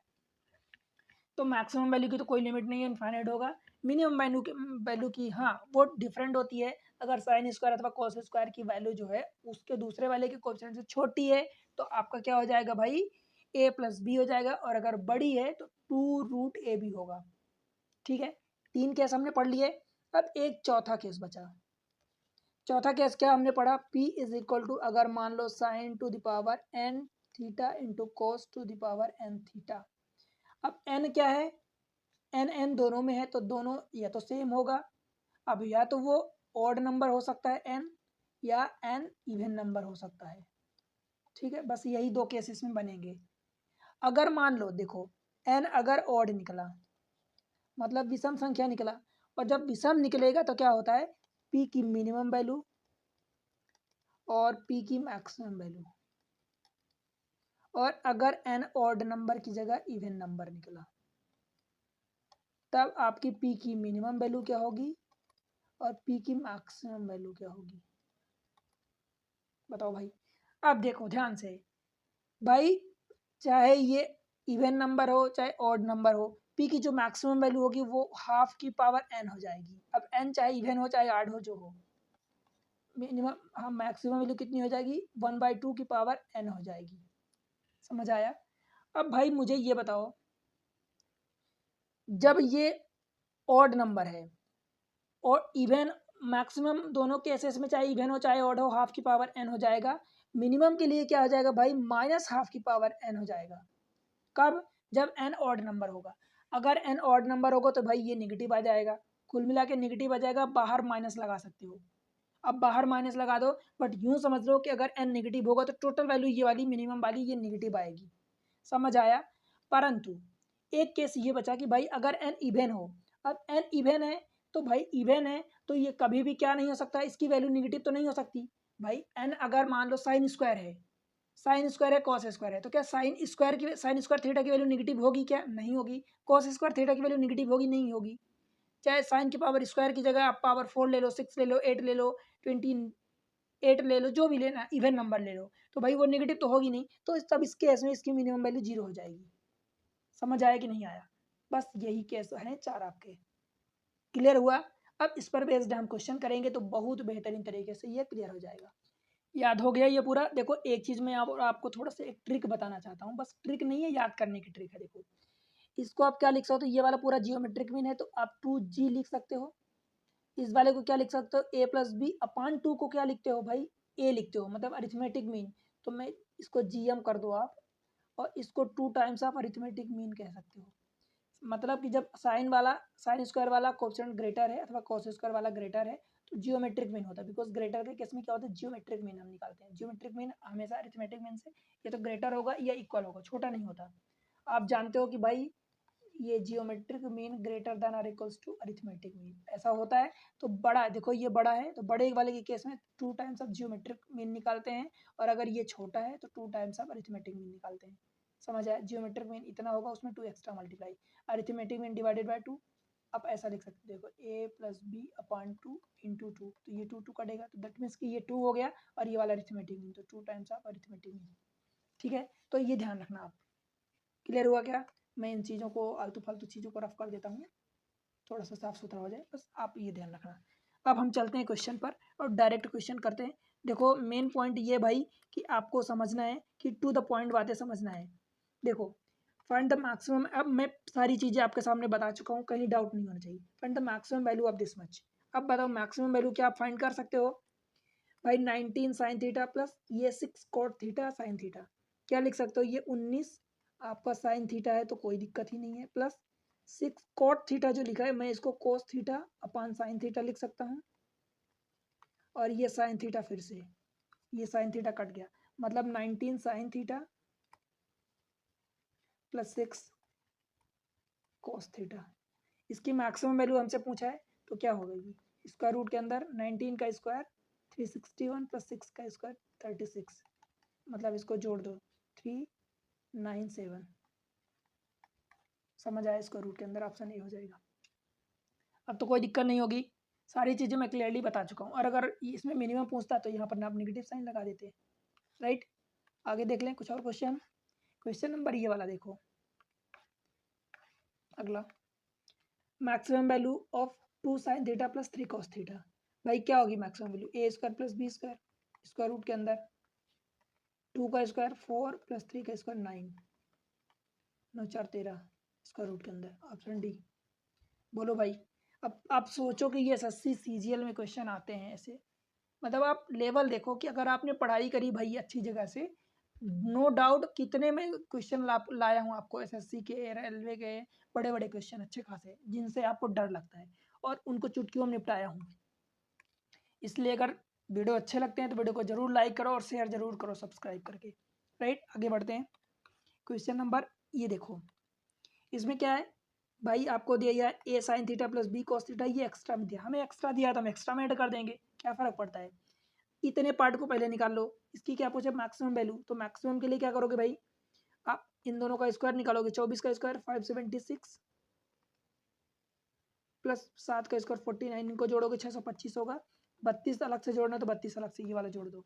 तो मैक्सिमम वैल्यू की तो कोई लिमिट नहीं है, इनफाइनाइट होगा। मिनिमम वैल्यू की हाँ वो डिफरेंट होती है, अगर साइन स्क्वायर अथवा कॉस स्क्वायर की वैल्यू जो है उसके दूसरे वाले के कोएफिशिएंट से छोटी है तो आपका क्या हो जाएगा भाई, A+B हो जाएगा, और अगर बड़ी है तो 2√AB होगा। ठीक है, 3 केस हमने पढ़ लिए। अब एक चौथा केस बचा। चौथा केस क्या हमने पढ़ा, P इज इक्वल टू, अगर मान लो sine to the power n theta into cos to the power n theta. अब n क्या है, n दोनों में है तो दोनों या तो सेम होगा। अब या तो वो ऑड नंबर हो सकता है n, या n इवन नंबर हो सकता है। ठीक है, बस यही दो केसेस में बनेंगे। अगर मान लो देखो n अगर ऑड निकला मतलब विषम संख्या निकला, और जब विषम निकलेगा तो क्या होता है, p की मिनिमम वैल्यू और p की मैक्सिमम वैल्यू। और अगर n ऑड नंबर की जगह इवन नंबर निकला तब आपकी p की मिनिमम वैल्यू क्या होगी और p की मैक्सिमम वैल्यू क्या होगी, बताओ भाई। अब देखो ध्यान से भाई, चाहे ये इवन नंबर हो चाहे ऑड नंबर हो, p की जो मैक्सिमम वैल्यू होगी वो हाफ की पावर n हो जाएगी। अब n चाहे इवन हो चाहे ऑड हो, जो हो, मिनिमम हाँ मैक्सिमम वैल्यू कितनी हो जाएगी, 1/2 की पावर n हो जाएगी। समझ आया। अब भाई मुझे ये बताओ, जब ये ऑड नंबर है और इवन, मैक्सिमम दोनों केसेस में चाहे इवन हो चाहे ऑड हो हाफ की पावर n हो जाएगा। मिनिमम के लिए क्या हो जाएगा भाई, माइनस हाफ की पावर n हो जाएगा। कब, जब n ऑड नंबर होगा। अगर n ऑड नंबर होगा तो भाई ये निगेटिव आ जाएगा, कुल मिला के निगेटिव आ जाएगा, बाहर माइनस लगा सकते हो। अब बाहर माइनस लगा दो, बट यूं समझ लो कि अगर n नेगेटिव होगा तो टोटल वैल्यू ये वाली मिनिमम वाली ये नेगेटिव आएगी। समझ आया। परंतु एक केस ये बचा कि भाई अगर n इवन हो, अब n इवन है तो भाई इवन है तो ये कभी भी क्या नहीं हो सकता, इसकी वैल्यू निगेटिव तो नहीं हो सकती। भाई n अगर मान लो साइन स्क्वायर है, साइन स्क्वायर है कॉस स्क्वायर है, तो क्या साइन स्क्वायर थीटा की वैल्यू निगेटिव होगी, क्या नहीं होगी। कॉस स्क्वायर थीटा की वैल्यू निगेटिव होगी, नहीं होगी। चाहे साइन की पावर स्क्वायर की जगह आप पावर 4 ले लो, 6 ले लो, 8 ले लो, 28 ले लो, जो भी लेना इवन नंबर ले लो, तो भाई वो नेगेटिव तो होगी नहीं। तो तब इस केस में इसकी मिनिमम वैल्यू 0 हो जाएगी। समझ आया कि नहीं आया। बस यही केस है 4 आपके। क्लियर हुआ। अब इस पर बेस्ड हम क्वेश्चन करेंगे तो बहुत बेहतरीन तरीके से ये क्लियर हो जाएगा। याद हो गया ये पूरा। देखो एक चीज मैं आपको थोड़ा सा एक ट्रिक बताना चाहता हूँ, बस ट्रिक नहीं है, याद करने की ट्रिक है। देखो इसको आप क्या लिख सकते हो, ये वाला पूरा जियोमेट्रिक मीन है तो आप 2g लिख सकते हो। इस वाले को क्या लिख सकते हो, a प्लस बी अपान 2 को क्या लिखते हो भाई, a लिखते हो, मतलब अरिथमेटिक मीन। तो मैं इसको gm कर दो आप, और इसको 2 टाइम्स आप अरिथमेटिक मीन कह सकते हो। मतलब कि जब साइन स्क्वायर वाला कोएफिशिएंट ग्रेटर है अथवा कॉस स्क्वायर वाला ग्रेटर है तो जियोमेट्रिक मीन होता है। बिकॉज ग्रेटर के केस में क्या होता है, जियोमेट्रिक मीन हम निकालते हैं। जियोमेट्रिक मीन हमेशा अरिथमेटिक मीन से या तो ग्रेटर होगा या इक्वल होगा, छोटा नहीं होता। आप जानते हो कि भाई ये जियोमेट्रिक मीन ग्रेटर देन और इक्वल्स टू अरिथमेटिक मीन, ऐसा होता है। तो बड़ा, देखो ये बड़ा है तो बड़े वाले के केस में 2 टाइम्स आप जियोमेट्रिक मीन निकालते हैं, और अगर ये छोटा है तो 2 टाइम्स आप अरिथमेटिक मीन निकालते हैं। समझ आया। जियोमेट्रिक मीन इतना होगा, उसमें 2 extra multiply, arithmetic mean divided by 2। आप ऐसा लिख सकते हो, देखो a plus B upon 2 into 2, तो ये 2 कटेगा तो दैट मीन्स कि ये 2 हो गया, और ये वाला अरिथमेटिक मीन तो 2 टाइम्स आप अरिथमेटिक मीन। ठीक है, तो ये ध्यान रखना आप। क्लियर हुआ क्या। मैं इन चीज़ों को, आलतू फालतू चीज़ों को रफ कर देता हूँ, थोड़ा सा साफ सुथरा हो जाए, बस आप ये ध्यान रखना। अब हम चलते हैं क्वेश्चन पर और डायरेक्ट क्वेश्चन करते हैं। देखो मेन पॉइंट ये भाई कि आपको समझना है कि टू द पॉइंट बातें समझना है। देखो फाइंड द मैक्सिमम, अब मैं सारी चीज़ें आपके सामने बता चुका हूँ, कहीं डाउट नहीं होना चाहिए। Find the maximum value of this much. अब बताओ मैक्सिमम वैल्यू क्या आप फाइंड कर सकते हो भाई, 19 साइन थीटा प्लस ये 6 कॉट थीटा साइन थीटा। क्या लिख सकते हो, ये 19 आपका साइन थीटा है तो कोई दिक्कत ही नहीं है, प्लस 6 कॉट थीटा जो लिखा है मैं इसको cos theta upon sine theta लिख सकता हूँ। और ये साइन थीटा, फिर से ये साइन थीटा कट गया, मतलब 19 sign theta plus 6 cos theta. इसकी मैक्सिमम वैल्यू हमसे पूछा है तो क्या हो गई, स्क्वायर रूट के अंदर 19 का स्क्वायर 361 प्लस 6 का स्क्वायर 36, मतलब इसको जोड़ दो 397। समझ आया, इसको रूट के अंदर ऑप्शन ए हो जाएगा। अब तो कोई दिक्कत नहीं होगी, सारी चीज़ें मैं क्लियरली बता चुका हूँ। और अगर इसमें मिनिमम पूछता तो यहाँ पर आप नेगेटिव साइन लगा देते। राइट, आगे देख लें कुछ और क्वेश्चन। क्वेश्चन नंबर ये वाला देखो, अगला, maximum value of 2 sine theta plus 3 cos theta. भाई क्या होगी maximum value, A square plus B square, square root के अंदर 2 का स्क्वायर 4 प्लस 3 का स्क्वायर 9, 9 4 13, स्क्वायर रूट के अंदर ऑप्शन डी। बोलो भाई। अब आप सोचो कि ये एसएससी सीजीएल में क्वेश्चन आते हैं ऐसे, मतलब आप लेवल देखो कि अगर आपने पढ़ाई करी भाई अच्छी जगह से, नो डाउट कितने में क्वेश्चन लाया हूँ आपको एसएससी के, रेलवे के, बड़े बड़े क्वेश्चन अच्छे खासे जिनसे आपको डर लगता है, और उनको चुटकियों में निपटाया हूँ। इसलिए अगर वीडियो अच्छे लगते हैं तो वीडियो को जरूर लाइक करो और शेयर जरूर करो सब्सक्राइब करके। राइट, आगे बढ़ते हैं। क्वेश्चन नंबर, ये देखो इसमें क्या है भाई, आपको दिया गया A sine theta plus B cos theta, ये एक्स्ट्रा में दिया, हमें एक्स्ट्रा दिया तो हम एक्स्ट्रा में ऐड कर देंगे, क्या फर्क पड़ता है। इतने पार्ट को पहले निकाल लो। इसकी क्या पूछे, मैक्सिमम वैल्यू, तो मैक्सिमम के लिए क्या करोगे भाई, आप इन दोनों का स्क्वायर निकालोगे, 24 का स्क्वायर 576 प्लस 7 का स्क्वायर 49, इनको जोड़ोगे 625 होगा। 32 अलग से जोड़ना तो 32 अलग से ये वाला जोड़ दो,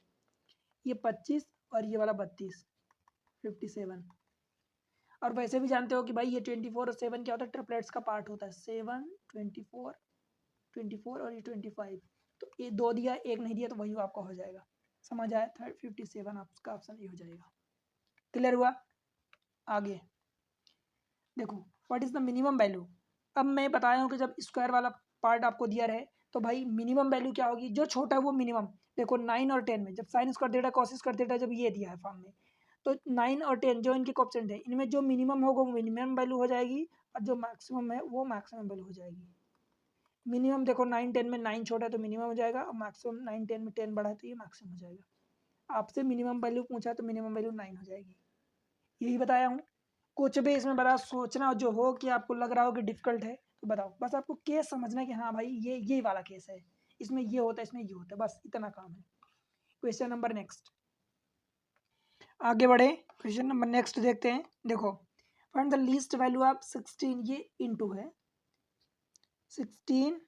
ये 25 और ये वाला 32, 57। और वैसे भी जानते हो कि भाई ये 24 और 7 क्या होता है, ट्रिपलेट्स का पार्ट होता है, 7 24 24 और ये 25, तो ये दो दिया एक नहीं दिया तो वही आपका हो जाएगा, समझ आया, 57 आपका ऑप्शन ये हो जाएगा। क्लियर हुआ। आगे देखो, what is the minimum value. अब मैं बताया हूँ कि जब स्क्वायर वाला पार्ट आपको दिया रहे तो भाई मिनिमम वैल्यू क्या होगी, जो छोटा है वो मिनिमम। देखो 9 और 10 में जब sign square theta cos square theta जब ये दिया है फॉर्म में, तो 9 और 10 जो इनके कोएफिशिएंट है, इनमें जो मिनिमम होगा वो मिनिमम वैल्यू हो जाएगी, और जो मैक्सिमम है वो मैक्सिमम वैल्यू हो जाएगी। मिनिमम देखो 9 10 में 9 छोटा है तो मिनिमम हो जाएगा, और मैक्सिमम 9 10 में 10 बड़ा है तो ये मैक्सिमम हो जाएगा। आपसे मिनिमम वैल्यू पूछा तो मिनिमम वैल्यू 9 हो जाएगी, यही बताया हूँ। कुछ भी इसमें बड़ा सोचना जो हो कि आपको लग रहा हो कि डिफिकल्ट है तो बताओ, बस आपको केस समझना है कि हाँ भाई ये वाला केस है, इसमें ये होता है इसमें ये होता है, बस इतना काम है। क्वेश्चन नंबर नेक्स्ट, आगे बढ़े, क्वेश्चन नंबर नेक्स्ट देखते हैं। देखो, find the least value of 16, ये इनटू है 16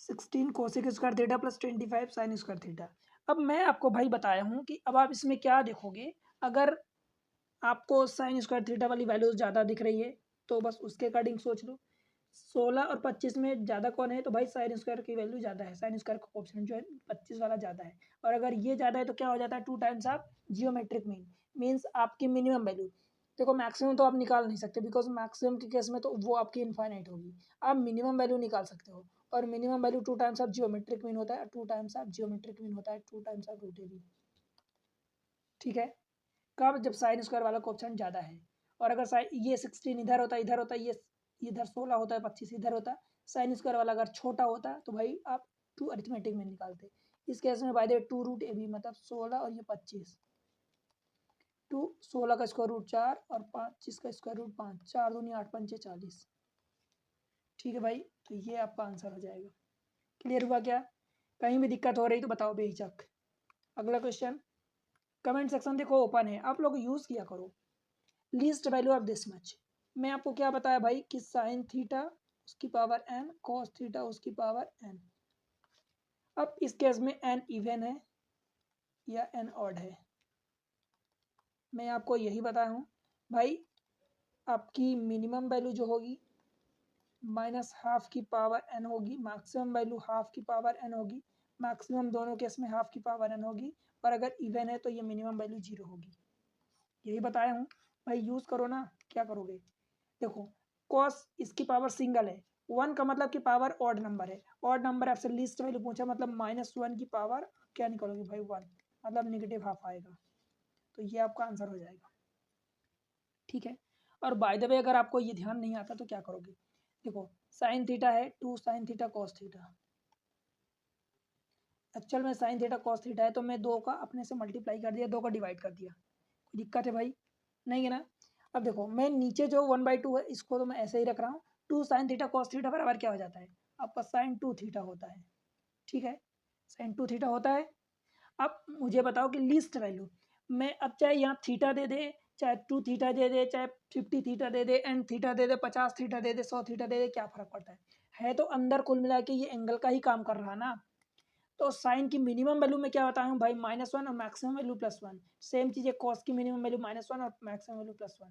16 cosec square theta plus 25 sign square theta. अब मैं आपको भाई बताया हूँ कि अब आप इसमें क्या देखोगे, अगर आपको साइन स्क्वायर थीटा वाली वैल्यूज ज़्यादा दिख रही है तो बस उसके अकॉर्डिंग सोच लो। 16 और 25 में ज़्यादा कौन है, तो भाई साइन स्क्वायर की वैल्यू ज़्यादा है, साइन स्क्वायर का कोएफिशिएंट जो है 25 वाला ज़्यादा है। और अगर ये ज़्यादा है तो क्या हो जाता है, 2 times of geometric mean, means आपकी मिनिमम वैल्यू। देखो मैक्सिमम तो आप निकाल नहीं सकते, बिकॉज मैक्सिमम के केस में तो वो आपकी इनफाइनाइट होगी। आप मिनिमम वैल्यू निकाल सकते हो, और minimum value 2 times of geometric mean होता है, 2 टाइम्स ऑफ जियोमेट्रिक मीन होता है, 2 times of root A B. ठीक है, कब, जब साइन स्क्वायर वाला कोएफिशिएंट ज़्यादा है। और अगर साइन ये 16 इधर होता है, ये इधर 16 होता है, 25 इधर होता है, साइन स्क्वायर वाला अगर छोटा होता है तो भाई आप 2 अरिथमेटिक में निकालते। इस केस में by the way 2 root A B मतलब 16 और ये 25, 2 16 का स्क्वायर रूट 4 और 25 का स्क्वायर रूट 5, 4 दूनी 8 पंचे 40। ठीक है भाई, तो ये आपका आंसर हो जाएगा। क्लियर हुआ क्या, कहीं भी दिक्कत हो रही तो बताओ बेहिचक। अगला क्वेश्चन, कमेंट सेक्शन देखो ओपन है, आप लोग यूज़ किया करो। Least value of this much, मैं आपको क्या बताया भाई कि साइन थीटा उसकी पावर n, कॉस थीटा उसकी पावर n। अब इस केस में n इवन है या n ऑड है, मैं आपको यही बताया हूँ भाई। आपकी मिनिमम वैल्यू जो होगी माइनस हाफ की पावर n होगी, मैक्सिमम वैल्यू हाफ की पावर n होगी, मैक्सिमम दोनों केस में हाफ की पावर n होगी, और अगर इवन है तो ये मिनिमम वैल्यू 0 होगी, यही बताया हूँ भाई। यूज़ करो ना, क्या करोगे, देखो कॉस इसकी पावर सिंगल है, 1 का मतलब कि पावर ऑड नंबर है, ऑड नंबर आपसे लीस्ट वैल्यू पूछा मतलब -1 की पावर क्या निकालोगे भाई 1, मतलब नेगेटिव हाफ आएगा, तो ये आपका आंसर हो जाएगा। ठीक है, और बाय द वे अगर आपको ये ध्यान नहीं आता तो क्या करोगे, देखो साइन थीटा है 2 sine theta cos theta, actual में साइन थीटा कॉस थीटा है तो मैं 2 का अपने से मल्टीप्लाई कर दिया, 2 का डिवाइड कर दिया, कोई दिक्कत है भाई, नहीं है ना। अब देखो मैं नीचे जो 1/2 है इसको तो मैं ऐसे ही रख रहा हूँ, 2 साइन थीटा कॉस थीटा बराबर क्या हो जाता है, आपका साइन 2 थीटा होता है। ठीक है, साइन 2 थीटा होता है। अब मुझे बताओ कि लीस्ट वैल्यू, मैं अब चाहे यहाँ थीटा दे दे, चाहे 2 थीटा दे दे, चाहे 50 थीटा दे दे, एंड थीटा दे दे, 50 थीटा दे दे, 100 थीटा दे दे, क्या फर्क पड़ता है तो अंदर कुल मिला के ये एंगल का ही काम कर रहा है ना। तो साइन की मिनिमम वैल्यू में क्या बताया हूँ भाई -1 और मैक्सिमम वैल्यू +1, सेम चीज़ है कॉस की मिनिमम वैल्यू -1 और मैक्सिमम वैल्यू +1,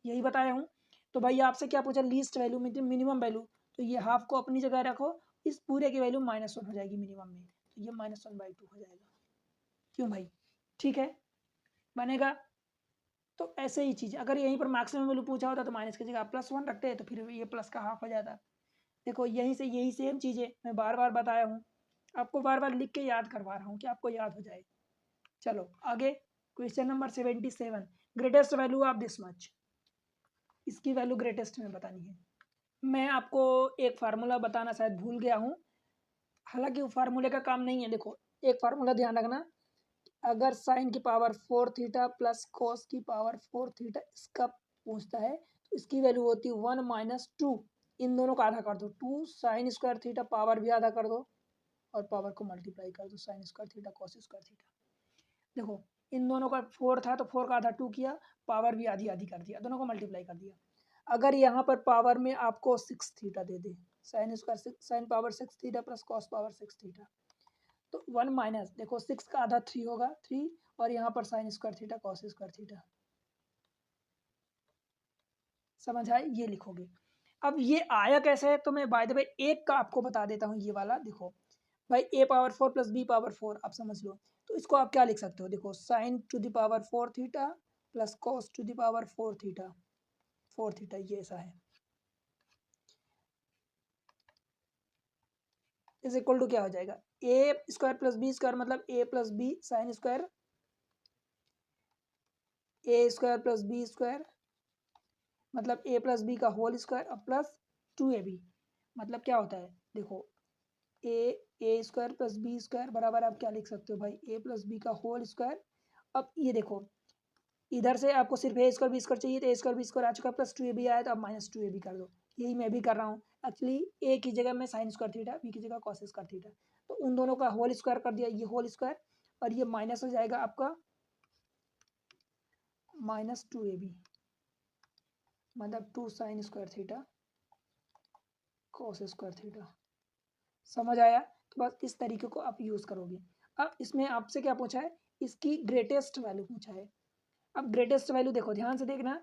यही बताया हूँ। तो भाई आपसे क्या पूछा, लीस्ट वैल्यू में मिनिमम वैल्यू, तो ये हाफ को अपनी जगह रखो, इस पूरे की वैल्यू -1 हो जाएगी मिनिमम में, तो ये -1/2 हो जाएगा। क्यों भाई, ठीक है, बनेगा। तो ऐसे ही चीज़, अगर यहीं पर मैक्सिमम वैल्यू पूछा होता तो माइनस की जगह +1 रखते हैं तो फिर ये प्लस का हाफ हो जाता। देखो यहीं से यही सेम चीज़ें मैं बार बार बताया हूँ, आपको बार बार लिख के याद करवा रहा हूँ कि आपको याद हो जाए। चलो आगे, question number 77, greatest value of this much, इसकी वैल्यू ग्रेटेस्ट में बतानी है। मैं आपको एक फार्मूला बताना शायद भूल गया हूँ, हालांकि वो फार्मूले का काम नहीं है। देखो एक फार्मूला ध्यान रखना, अगर साइन की पावर 4 थीटा प्लस कॉस की पावर 4 थीटा इसका पूछता है तो इसकी वैल्यू होती है 1 - 2, इन दोनों का आधा कर दो, 2 sin² थीटा, पावर भी आधा कर दो और पावर को मल्टीप्लाई कर दो, sin² थीटा cos² थीटा। देखो इन दोनों का 4 था तो 4 का आधा 2 किया, पावर भी आधी आधी कर दिया, दोनों को मल्टीप्लाई कर दिया। अगर यहाँ पर पावर में आपको 6 थीटा दे दे, sin power 6 theta plus cos power 6 theta, तो 1 माइनस, देखो 6 का आधा 3 होगा, 3, और यहाँ पर sin² थीटा cos² थीटा, समझ आए, ये लिखोगे। अब ये आया कैसे है तो मैं बाय द वे एक का आपको बता देता हूँ, ये वाला देखो भाई, a power 4 plus b power 4 आप समझ लो, तो इसको आप क्या लिख सकते हो, देखो sin to the power 4 theta plus cos to the power 4 theta, 4 theta ये ऐसा है, इज इक्वल टू क्या हो जाएगा, a² प्लस b² मतलब a plus B sin² a² plus b² मतलब a प्लस बी का होल स्क्वायर प्लस 2ab, मतलब क्या होता है, देखो a² प्लस b² बराबर आप क्या लिख सकते हो भाई, a प्लस बी का होल स्क्वायर। अब ये देखो इधर से आपको सिर्फ a² b² चाहिए तो a²b² आ चुका, प्लस 2ab आया तो अब -2ab कर दो, यही मैं भी कर रहा हूँ। एक्चुअली a की जगह में sin² थीटा, b की जगह cos² थीटा, तो उन दोनों का होल स्क्वायर कर दिया, ये होल स्क्वायर और ये माइनस हो जाएगा आपका -2ab, मतलब 2 sin² थीटा cos² थीटा, समझ आया। तो बस इस तरीके को आप यूज करोगे। अब इसमें आपसे क्या पूछा है, इसकी ग्रेटेस्ट वैल्यू पूछा है। अब ग्रेटेस्ट वैल्यू देखो ध्यान से देखना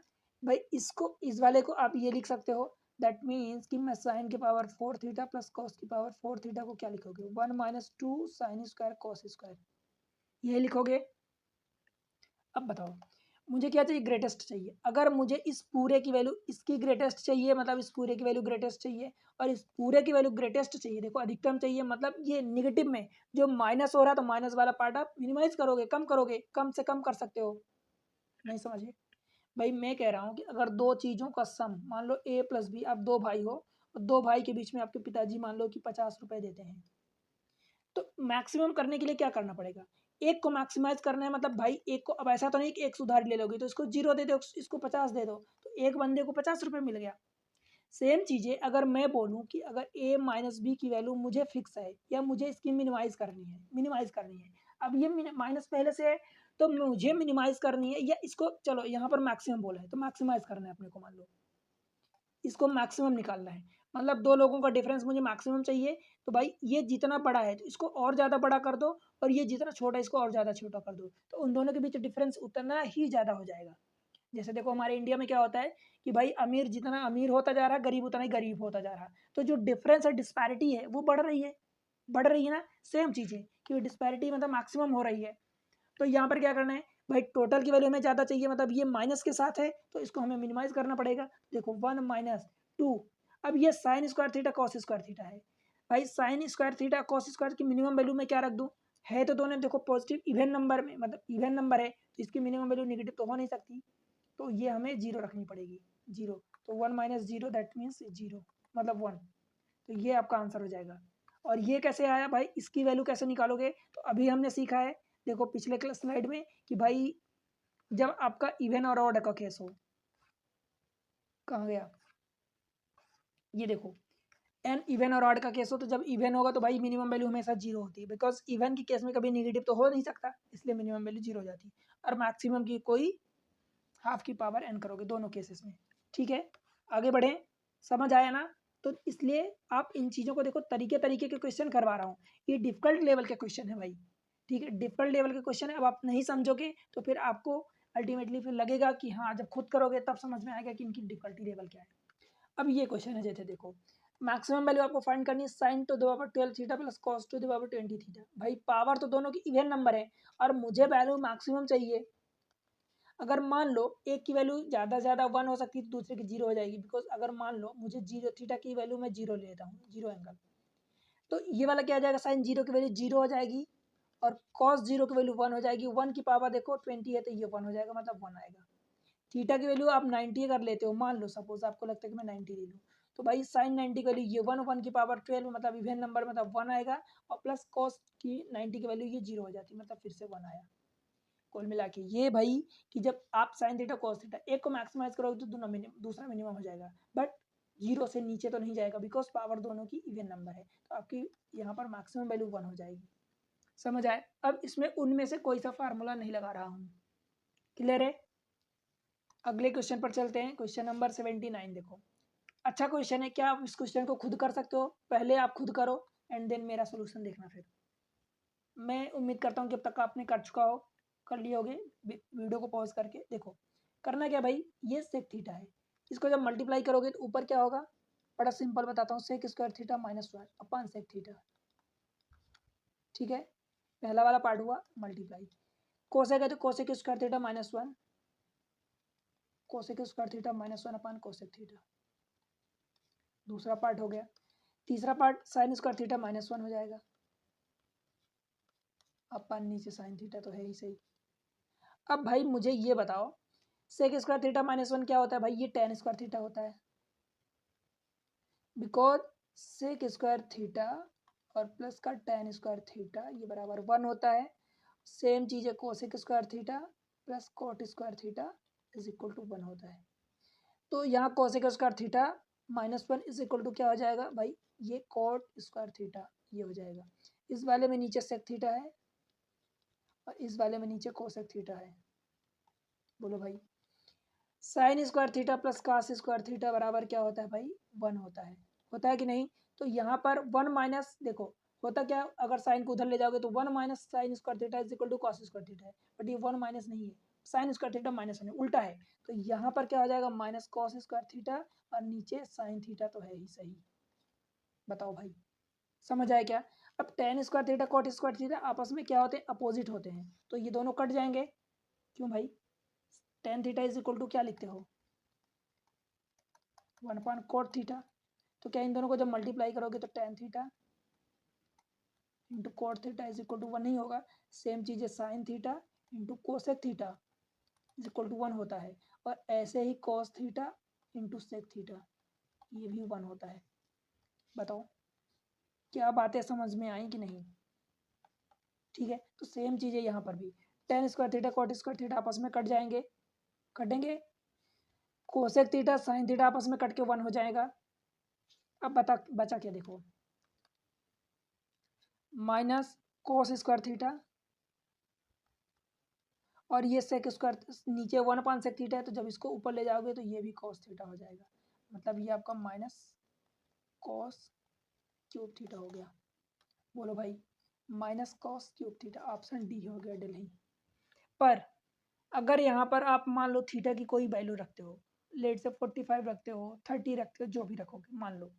भाई, इसको इस वाले को आप ये लिख सकते हो, दैट मीन्स कि मैं साइन की पावर 4 थीटा प्लस कॉस की पावर 4 थीटा को क्या लिखोगे, 1 - 2 sin² cos², ये लिखोगे। अब बताओ मुझे क्या चाहिए, ग्रेटेस्ट चाहिए। अगर मुझे इस पूरे की वैल्यू इसकी ग्रेटेस्ट चाहिए, मतलब इस पूरे की वैल्यू ग्रेटेस्ट चाहिए, और इस पूरे की वैल्यू ग्रेटेस्ट चाहिए, देखो अधिकतम चाहिए, मतलब ये निगेटिव में जो माइनस हो रहा है तो माइनस वाला पार्ट आप मिनिमाइज करोगे, कम करोगे, कम से कम कर सकते हो, नहीं समझे भाई। मैं कह रहा हूँ कि अगर दो चीज़ों का सम, मान लो a प्लस बी, आप दो भाई हो और दो भाई के बीच में आपके पिताजी मान लो कि 50 रुपए देते हैं, तो मैक्सिमम करने के लिए क्या करना पड़ेगा, एक को मैक्सिमाइज करना है, मतलब भाई एक को, अब ऐसा तो नहीं कि एक से उधार ले लोगे तो इसको 0 दे दो, इसको 50 दे दो, तो एक बंदे को 50 रुपए मिल गया। सेम चीज़ें अगर मैं बोलूँ कि अगर a माइनस बी की वैल्यू मुझे फिक्स है या मुझे इसकी मिनिमाइज करनी है, अब ये माइनस पहले से है तो मुझे मिनिमाइज करनी है, या इसको चलो यहाँ पर मैक्सिमम बोला है तो मैक्सिमाइज करना है अपने को, मान लो इसको मैक्सिमम निकालना है, मतलब दो लोगों का डिफरेंस मुझे मैक्सिमम चाहिए, तो भाई ये जितना बड़ा है तो इसको और ज़्यादा बड़ा कर दो, और ये जितना छोटा है इसको और ज़्यादा छोटा कर दो, तो उन दोनों के बीच डिफरेंस उतना ही ज़्यादा हो जाएगा। जैसे देखो हमारे इंडिया में क्या होता है कि भाई अमीर जितना अमीर होता जा रहा है, गरीब उतना ही गरीब होता जा रहा है, तो जो डिफरेंस है, डिस्पैरिटी है, वो बढ़ रही है ना। सेम चीज़ है कि डिस्पैरिटी मतलब मैक्सिमम हो रही है, तो यहाँ पर क्या करना है भाई, टोटल की वैल्यू हमें ज़्यादा चाहिए, मतलब ये माइनस के साथ है तो इसको हमें मिनिमाइज करना पड़ेगा। देखो 1 - 2, अब ये sin² थीटा cos² थीटा है, भाई sin² थीटा cos² की मिनिमम वैल्यू में क्या रख दूँ, है तो दोनों देखो पॉजिटिव इवन नंबर में, मतलब इवन नंबर है तो इसकी मिनिमम वैल्यू निगेटिव तो हो नहीं सकती, तो ये हमें 0 रखनी पड़ेगी, 0, तो 1 - 0 दैट मीन्स 0, मतलब 1, तो ये आपका आंसर हो जाएगा। और ये कैसे आया भाई, इसकी वैल्यू कैसे निकालोगे, तो अभी हमने सीखा है, देखो पिछले क्लास स्लाइड में, कि भाई जब आपका इवन और ऑड का केस हो, कहाँ गया, ये देखो एन इवन और ऑड का केस हो, तो जब इवन होगा तो भाई मिनिमम वैल्यू हमेशा 0 होती है, बिकॉज इवन की केस में कभी निगेटिव तो हो नहीं सकता, इसलिए मिनिमम वैल्यू 0 हो जाती है, और मैक्सिमम की कोई हाफ की पावर एन करोगे दोनों केसेस में। ठीक है, आगे बढ़ें, समझ आया ना। तो इसलिए आप इन चीज़ों को देखो, तरीके तरीके के क्वेश्चन करवा रहा हूँ, ये डिफिकल्ट लेवल के क्वेश्चन है भाई, ठीक है, डिफिकल्ट लेवल के क्वेश्चन है। अब आप नहीं समझोगे तो फिर आपको अल्टीमेटली फिर लगेगा कि हाँ, जब खुद करोगे तब समझ में आएगा कि इनकी डिफिकल्टी लेवल क्या है। अब ये क्वेश्चन है, जैसे देखो मैक्सिमम वैल्यू आपको फाइंड करनी है sin to the power 12 theta plus cos to the power 20 theta, भाई पावर तो दोनों की इवन नंबर है और मुझे वैल्यू मैक्सिमम चाहिए। अगर मान लो एक की वैल्यू ज़्यादा से ज़्यादा 1 हो सकती है तो दूसरे की 0 हो जाएगी, बिकॉज अगर मान लो मुझे 0 थीटा की वैल्यू मैं 0 लेता हूँ, 0 एंगल, तो ये वाला क्या आ जाएगा, साइन 0 की वैल्यू 0 हो जाएगी और कॉस 0 की वैल्यू 1 हो जाएगी। 1 की पावर देखो 20 है तो ये 1 हो जाएगा, मतलब 1 आएगा। थीटा की वैल्यू आप 90 अगर लेते हो, मान लो सपोज आपको लगता है कि मैं 90 ले लूँ, तो भाई साइन 90 की वैल्यू ये 1, 1 की पावर 12, मतलब इवन नंबर, मतलब 1 आएगा, और प्लस कॉस की 90 की वैल्यू ये 0 हो जाती है, मतलब फिर से 1 आया। कुल मिला के ये भाई कि जब आप साइन थीटा कॉस थीटा एक को मैक्सिमाइज करोगे तो दूसरा मिनिमम हो जाएगा, बट 0 से नीचे तो नहीं जाएगा, बिकॉज पावर दोनों की इवन नंबर है, तो आपकी यहाँ पर मैक्सिमम वैल्यू 1 हो जाएगी। समझ आए? अब इसमें उनमें से कोई सा फार्मूला नहीं लगा रहा हूँ। क्लियर है? अगले क्वेश्चन पर चलते हैं। क्वेश्चन नंबर 79 देखो, अच्छा क्वेश्चन है। क्या आप इस क्वेश्चन को खुद कर सकते हो? पहले आप खुद करो एंड देन मेरा सोल्यूशन देखना। फिर मैं उम्मीद करता हूँ कि अब तक आपने कर चुका हो, कर लिए होगे। वीडियो को पॉज करके देखो। करना क्या भाई, ये सेक थीटा है, इसको जब मल्टीप्लाई करोगे तो ऊपर क्या होगा, बड़ा सिंपल बताता हूँ, sec square theta minus 1 upon sec theta. ठीक है, पहला वाला पार्ट हुआ मल्टीप्लाई। कोसेक है तो cosec square theta minus 1, cosec square theta minus 1 upon cosec theta. दूसरा पार्ट हो गया। तीसरा part sign square theta minus 1 हो जाएगा अपन नीचे साइन थीटा तो है ही सही। अब भाई मुझे ये बताओ, सेक स्क्वायर थीटा माइनस 1 क्या होता है भाई, ये टेन स्क्वायर थीटा होता है, बिकॉज सेक स्क्वायर थीटा और प्लस का टेन स्क्वायर थीटा ये बराबर 1 होता है। सेम चीज़ है cosec square theta plus cot square theta is equal to 1 होता है। तो यहाँ cosec square theta minus 1 is equal to क्या हो जाएगा भाई, ये कॉट स्क्वायर थीटा ये हो जाएगा। इस वाले में नीचे सेक थीटा है और इस वाले में नीचे कोसेक थीटा है। बोलो भाई, sine square theta plus cos square theta बराबर क्या होता है भाई, 1 होता है कि नहीं? तो यहाँ पर 1 माइनस, देखो होता क्या, अगर साइन को उधर ले जाओगे तो 1 minus sine square theta is equal to cos square theta है, बट ये 1 माइनस नहीं है, साइन स्क्वायर थीटा माइनस है, उल्टा है। तो यहाँ पर क्या हो जाएगा, माइनस कॉस स्क्वायर थीटा और नीचे साइन थीटा तो है ही सही। बताओ भाई, समझ आया क्या? अब tan square theta cot square theta आपस में क्या होते हैं, अपोजिट होते हैं, तो ये दोनों कट जाएंगे। क्यों भाई, tan theta is equal to क्या लिखते हो, 1 अपॉन कॉट थीटा। तो क्या इन दोनों को जब मल्टीप्लाई करोगे तो tan theta into cot theta is equal to 1 नहीं होगा। सेम चीज़ है sine theta into cosec theta is equal to 1 होता है, और ऐसे ही cos theta into sec theta ये भी 1 होता है। बताओ क्या बातें समझ में आई कि नहीं? ठीक है, तो सेम चीज़ है यहाँ पर भी, tan square theta cot square theta आपस में कट जाएंगे, कटेंगे। कोसेक थीटा साइन थीटा आपस में कट के 1 हो जाएगा। अब बचा क्या, देखो माइनस कोस स्क्वायर थीटा और ये सेक स्क्वायर नीचे 1 अपॉन सेक थीटा है, तो जब इसको ऊपर ले जाओगे तो ये भी कॉस थीटा हो जाएगा, मतलब ये आपका माइनस कॉस क्यूब थीटा हो गया। बोलो भाई, minus cos cube theta, option D हो गया दिल्ली। पर अगर यहाँ पर आप मान लो थीटा की कोई वैल्यू रखते हो, लेट से 45 रखते हो, 30 रखते हो, जो भी रखोगे मान लो,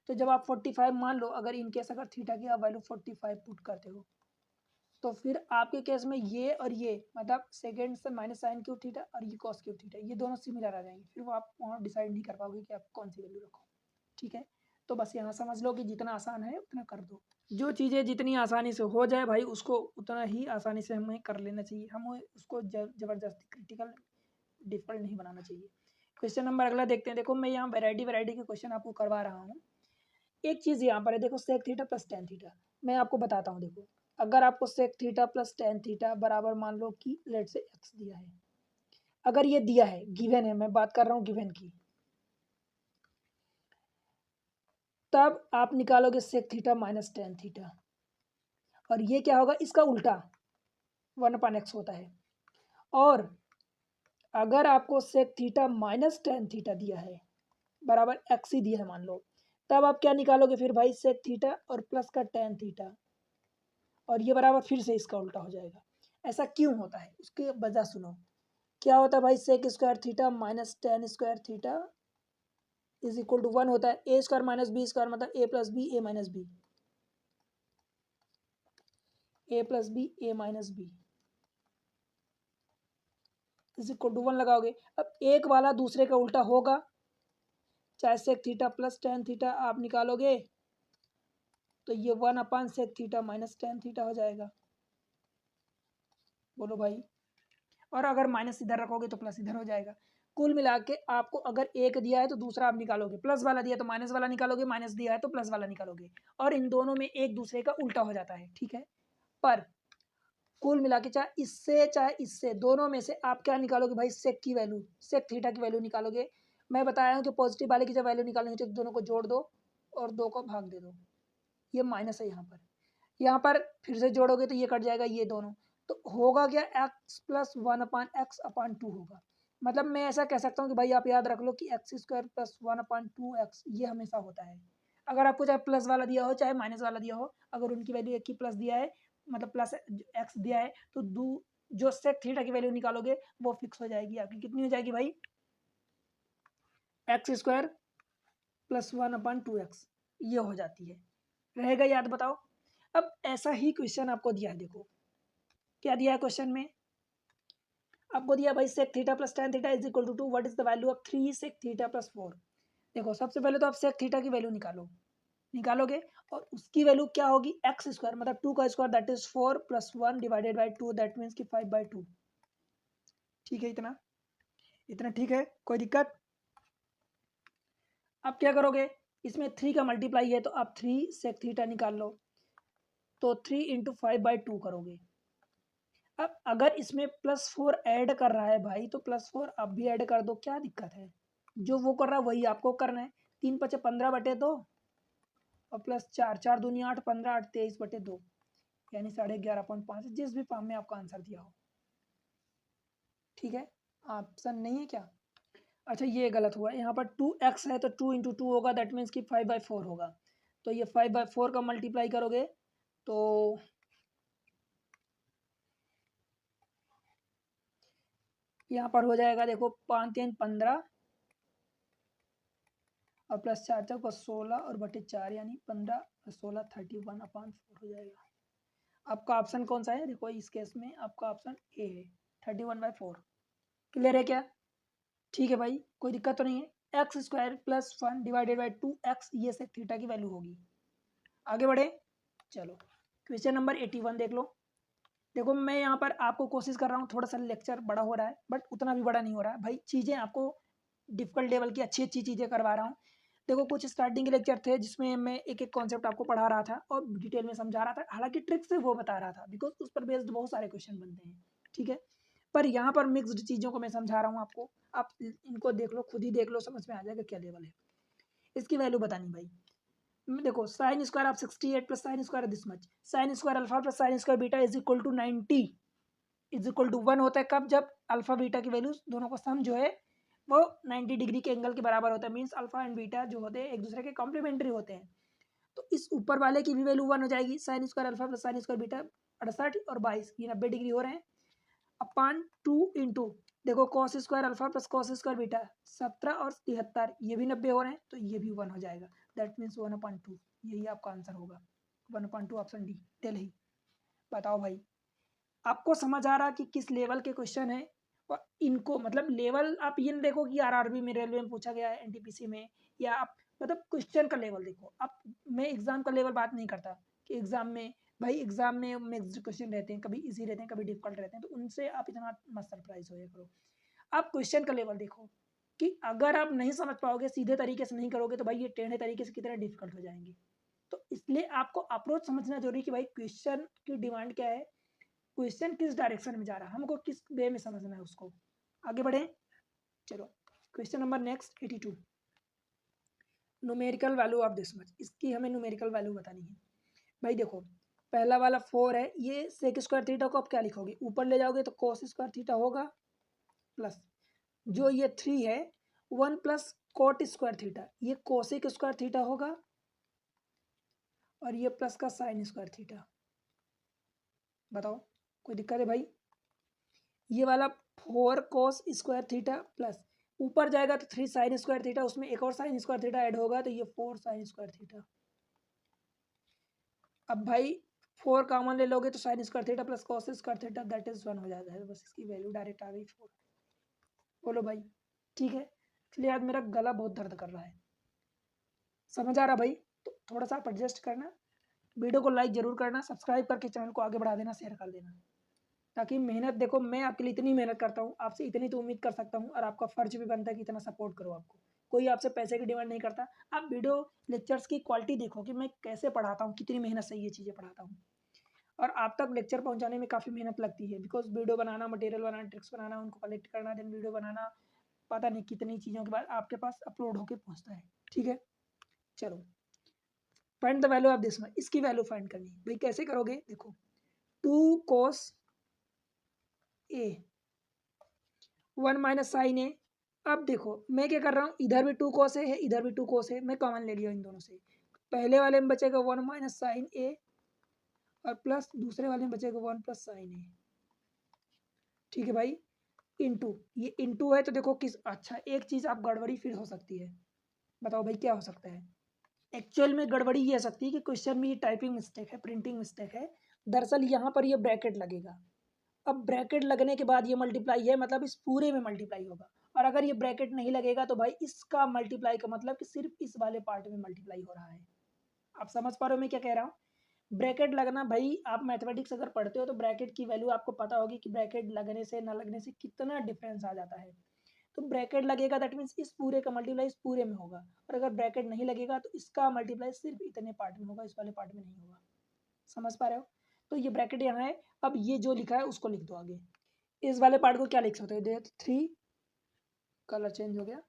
तो जब आप 45 मान लो, अगर इनकेस अगर थीटा की आप वैल्यू 45 पुट करते हो, तो फिर आपके केस में ये और ये, मतलब सेकेंड से माइनस साइन क्यूब थीटा और ये कॉस क्यूब थीटा, ये दोनों सिमिलर आ जाएंगे, फिर वो आप वहाँ डिसाइड नहीं कर पाओगे कि आप कौन सी वैल्यू रखो। ठीक है, तो बस यहाँ समझ लो कि जितना आसान है उतना कर दो। जो चीज़ें जितनी आसानी से हो जाए भाई उसको उतना ही आसानी से हमें कर लेना चाहिए, हमें उसको ज़बरदस्ती क्रिटिकल डिफिकल्ट नहीं बनाना चाहिए। क्वेश्चन नंबर अगला देखते हैं। देखो मैं यहाँ वैरायटी के क्वेश्चन आपको करवा रहा हूँ। एक चीज़ यहाँ पर है, देखो sec theta plus tan theta, मैं आपको बताता हूँ। देखो अगर आपको sec theta plus tan theta बराबर मान लो कि लेट से एक्स दिया है, अगर ये दिया है, गिवन है, मैं बात कर रहा हूँ गिवन की, तब आप निकालोगे sec theta minus tan theta, और ये क्या होगा, इसका उल्टा 1 अपन एक्स होता है। और अगर आपको sec theta minus tan theta दिया है बराबर एक्स ही दिया है मान लो, तब आप क्या निकालोगे फिर भाई, सेक थीटा और प्लस का टेन थीटा, और ये बराबर फिर से इसका उल्टा हो जाएगा। ऐसा क्यों होता है, उसकी वजह सुनो। क्या होता है भाई, sec square theta minus tan square theta is equal to 1 होता है। A square minus B square मतलब A plus B A minus B, A plus B A minus B. Is equal to 1 लगाओगे। अब एक वाला दूसरे का उल्टा होगा, चाहे sec theta plus tan theta आप निकालोगे तो ये 1 sec theta minus tan theta हो जाएगा। बोलो भाई। और अगर माइनस इधर रखोगे तो प्लस इधर हो जाएगा। कुल मिला के आपको अगर एक दिया है तो दूसरा आप निकालोगे, प्लस वाला दिया तो माइनस वाला निकालोगे, माइनस दिया है तो प्लस वाला निकालोगे, और इन दोनों में एक दूसरे का उल्टा हो जाता है, ठीक है। पर कुल मिला के चाहे इससे दोनों में से आप क्या निकालोगे भाई, सेक की वैल्यू, सेक थीटा की वैल्यू निकालोगे। मैं बताया हूँ कि पॉजिटिव वाले की जब वैल्यू निकालेंगे तो दोनों को जोड़ दो और 2 को भाग दे दो, ये माइनस है यहाँ पर फिर से जोड़ोगे तो ये कट जाएगा ये दोनों, तो होगा क्या, एक्स प्लस 1/x/2 होगा। मतलब मैं ऐसा कह सकता हूँ कि भाई आप याद रख लो कि x² प्लस 1/2x ये हमेशा होता है। अगर आपको चाहे प्लस वाला दिया हो चाहे माइनस वाला दिया हो, अगर उनकी वैल्यू एक ही प्लस दिया है, मतलब प्लस एक्स दिया है, तो जो सेक थीटा की वैल्यू निकालोगे वो फिक्स हो जाएगी आपकी। कितनी हो जाएगी भाई, x² प्लस 1/2x ये हो जाती है। रहेगा याद, बताओ। अब ऐसा ही क्वेश्चन आपको दिया है, देखो क्या दिया है क्वेश्चन में, आपको दिया भाई sec theta plus tan theta is equal to 2, what is the value of 3 sec theta plus 4। देखो सबसे पहले तो आप सेक थीटा की वैल्यू निकालोगे और उसकी वैल्यू क्या होगी, एक्स स्क्वायर मतलब 2 का square that is 4 plus 1 divided by 2 that means कि 5/2। ठीक है, इतना इतना ठीक है, कोई दिक्कत। आप क्या करोगे, इसमें 3 का मल्टीप्लाई है तो आप 3 सेक थीटा निकाल लो, तो 3 इंटू 5/2 करोगे। अब अगर इसमें +4 ऐड कर रहा है भाई तो +4 आप भी ऐड कर दो, क्या दिक्कत है। जो वो कर रहा है वही आपको करना है। 3 × 5 = 15/2 और प्लस 4 4 दूनी 8 15 8 23/2 यानी 11.5 जिस भी फॉर्म में आपका आंसर दिया हो। ठीक है, ऑप्शन नहीं है क्या। अच्छा ये गलत हुआ, यहाँ पर 2x है तो 2 × 2 होगा दैट मीन्स कि 5/4 होगा। तो ये 5/4 का मल्टीप्लाई करोगे तो यहाँ पर हो जाएगा, देखो 5 3 15 और प्लस 4 4 16 और बटे 4 यानी 15 16 31/4 हो जाएगा। आपका ऑप्शन कौन सा है, देखो इस केस में आपका ऑप्शन ए है, 31/4। क्लियर है क्या। ठीक है भाई, कोई दिक्कत तो नहीं है। x² plus 1 divided by 2x ये सेक थीटा की वैल्यू होगी। आगे बढ़े, चलो क्वेश्चन नंबर 81 देख लो। देखो मैं यहाँ पर आपको कोशिश कर रहा हूँ, थोड़ा सा लेक्चर बड़ा हो रहा है बट उतना भी बड़ा नहीं हो रहा है भाई, चीज़ें आपको डिफिकल्ट लेवल की अच्छी अच्छी चीज़ें करवा रहा हूँ। देखो कुछ स्टार्टिंग के लेक्चर थे जिसमें मैं एक एक कॉन्सेप्ट आपको पढ़ा रहा था और डिटेल में समझा रहा था, हालांकि ट्रिक से वो बता रहा था बिकॉज उस पर बेस्ड बहुत सारे क्वेश्चन बनते हैं। ठीक है, पर यहाँ पर मिक्स्ड चीज़ों को मैं समझा रहा हूँ आपको, आप इनको देख लो, खुद ही देख लो, समझ में आ जाएगा क्या लेवल है। इसकी वैल्यू बतानी भाई, देखो sine square of 68 plus sine square this much, sine square alpha plus sine square beta is equal to 90 is equal to 1 होता है कब, जब अल्फा बीटा की वैल्यूज दोनों का सम जो है वो 90 डिग्री के एंगल के बराबर होता है। मीन्स अल्फा एंड बीटा जो होते हैं एक दूसरे के कॉम्प्लीमेंट्री होते हैं। तो इस ऊपर वाले की भी वैल्यू 1 हो जाएगी, sign square alpha plus sine square beta 68 और 22 ये 90 डिग्री हो रहे हैं अपान 2 इंटू देखो cos square alpha plus cos square beta 17 और 73 ये भी 90 हो रहे हैं तो ये भी 1 हो जाएगा, दैट मीन्स 1/2 यही आपका आंसर होगा, 1/2 ऑप्शन डी दिल्ली। बताओ भाई, आपको समझ आ रहा कि किस लेवल के क्वेश्चन है। और इनको मतलब लेवल आप ये नहीं देखो कि आरआरबी में रेलवे में पूछा गया है एनटीपीसी में, या आप मतलब क्वेश्चन का लेवल देखो आप। मैं एग्जाम का लेवल बात नहीं करता कि एग्जाम में भाई एग्जाम में मिक्स्ड क्वेश्चन रहते हैं, कभी इजी रहते हैं कभी डिफिकल्ट रहते हैं, तो उनसे आप इतना मत सरप्राइज हो करो। आप क्वेश्चन का लेवल देखो कि अगर आप नहीं समझ पाओगे, सीधे तरीके से नहीं करोगे तो भाई ये टेढ़े तरीके से कितने डिफिकल्ट हो जाएंगे। तो इसलिए आपको अप्रोच समझना जरूरी कि भाई क्वेश्चन की डिमांड क्या है, क्वेश्चन किस डायरेक्शन में जा रहा है, हमको किस वे में समझना है उसको। आगे बढ़े, चलो question number next 82, numerical value of this much, इसकी हमें न्यूमेरिकल वैल्यू बतानी है। भाई देखो पहला वाला 4 है, ये सेक स्क्वायर थीटा को आप क्या लिखोगे, ऊपर ले जाओगे तो कोस स्क्वायर थीटा होगा, प्लस जो ये 3 है 1 प्लस कोट स्क्वायर थीटा ये कोसिक स्क्वायर थीटा होगा, और ये प्लस का साइन स्क्वायर थीटा। बताओ कोई दिक्कत है भाई। ये वाला 4 कोस स्क्वायर थीटा प्लस ऊपर जाएगा तो 3 साइन स्क्वायर थीटा, उसमें एक और साइन स्क्वायर थीटा ऐड होगा तो ये 4 साइन स्क्वायर थीटा। अब भाई 4 कॉमन ले लोगे तो sign square theta plus cos square theta that is 1 हो जाता है, बस इसकी वैल्यू डायरेक्ट आ गई 4। बोलो भाई। ठीक है, इसलिए आज मेरा गला बहुत दर्द कर रहा है। समझ आ रहा भाई? तो थोड़ा सा आप एडजस्ट करना, वीडियो को लाइक जरूर करना, सब्सक्राइब करके चैनल को आगे बढ़ा देना, शेयर कर देना, ताकि मेहनत, देखो मैं आपके लिए इतनी मेहनत करता हूँ, आपसे इतनी तो उम्मीद कर सकता हूँ, और आपका फर्ज भी बनता है कि इतना सपोर्ट करो आपको। कोई आपसे पैसे की डिमांड नहीं करता। आप वीडियो लेक्चर्स की क्वालिटी देखो कि मैं कैसे पढ़ाता हूँ, कितनी मेहनत से ये चीज़ें पढ़ाता हूँ, और आप तक लेक्चर पहुँचाने में काफ़ी मेहनत लगती है, बिकॉज वीडियो बनाना, मटेरियल बनाना, ट्रिक्स बनाना, उनको कलेक्ट करना, देन वीडियो बनाना, पता नहीं कितनी चीज़ों के बाद आपके पास अपलोड होकर पहुँचता है। ठीक है, चलो find the value of this one, इसकी वैल्यू फाइंड करनी है भाई। कैसे करोगे? देखो 2 cos ए 1 माइनस साइन ए। अब देखो मैं क्या कर रहा हूँ, इधर भी 2 cos ए है, इधर भी 2 cos ए, मैं कॉमन ले लिया इन दोनों से। पहले वाले में बचेगा 1 माइनस साइन ए, और प्लस दूसरे वाले में बचेगा 1 प्लस साइन ए। ठीक है भाई, इंटू, ये इंटू है तो देखो किस, अच्छा एक चीज़ आप गड़बड़ी फिर हो सकती है, बताओ भाई क्या हो सकता है? एक्चुअल में गड़बड़ी ये हो सकती है कि क्वेश्चन में ये टाइपिंग मिस्टेक है, प्रिंटिंग मिस्टेक है। दरअसल यहाँ पर ये ब्रैकेट लगेगा। अब ब्रैकेट लगने के बाद ये मल्टीप्लाई है, मतलब इस पूरे में मल्टीप्लाई होगा, और अगर ये ब्रैकेट नहीं लगेगा तो भाई इसका मल्टीप्लाई का मतलब कि सिर्फ इस वाले पार्ट में मल्टीप्लाई हो रहा है। आप समझ पा रहे हो मैं क्या कह रहा हूँ? ब्रैकेट लगना भाई, आप मैथमेटिक्स अगर पढ़ते हो तो ब्रैकेट की वैल्यू आपको पता होगी कि ब्रैकेट लगने से न लगने से कितना डिफरेंस आ जाता है। तो ब्रैकेट लगेगा दैट मीन्स इस पूरे का मल्टीप्लाई इस पूरे में होगा, और अगर ब्रैकेट नहीं लगेगा तो इसका मल्टीप्लाई सिर्फ इतने पार्ट में होगा, इस वाले पार्ट में नहीं होगा। समझ पा रहे हो? तो ये ब्रैकेट यहाँ है। अब ये जो लिखा है उसको लिख दो आगे। इस वाले पार्ट को क्या लिख सकते हो? देखो 3, कलर चेंज हो गया,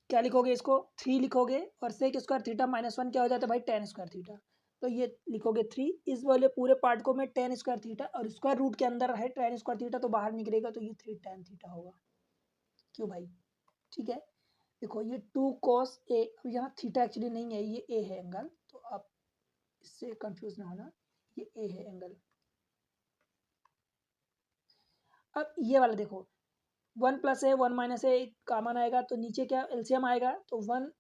क्या लिखोगे इसको? 3 लिखोगे, और सेक स्क्वायर थीटा माइनस 1 क्या हो जाता है भाई? Ten square theta. तो ये लिखोगे 3, इस वाले पूरे पार्ट को मैं टेन स्क्वायर थीटा, और स्क्वायर रूट के अंदर है टेन स्क्वायर थीटा तो बाहर निकलेगा, तो ये 3 टेन थीटा होगा। क्यों भाई? ठीक है, देखो ये 2 cos ए, अब यहाँ थीटा एक्चुअली नहीं है, ये ए है एंगल, तो आप इससे कंफ्यूज ना होना, ये ए है एंगल। अब ये वाला देखो, 1 plus a 1 minus a common आएगा, तो नीचे क्या एलसीएम आएगा, तो 1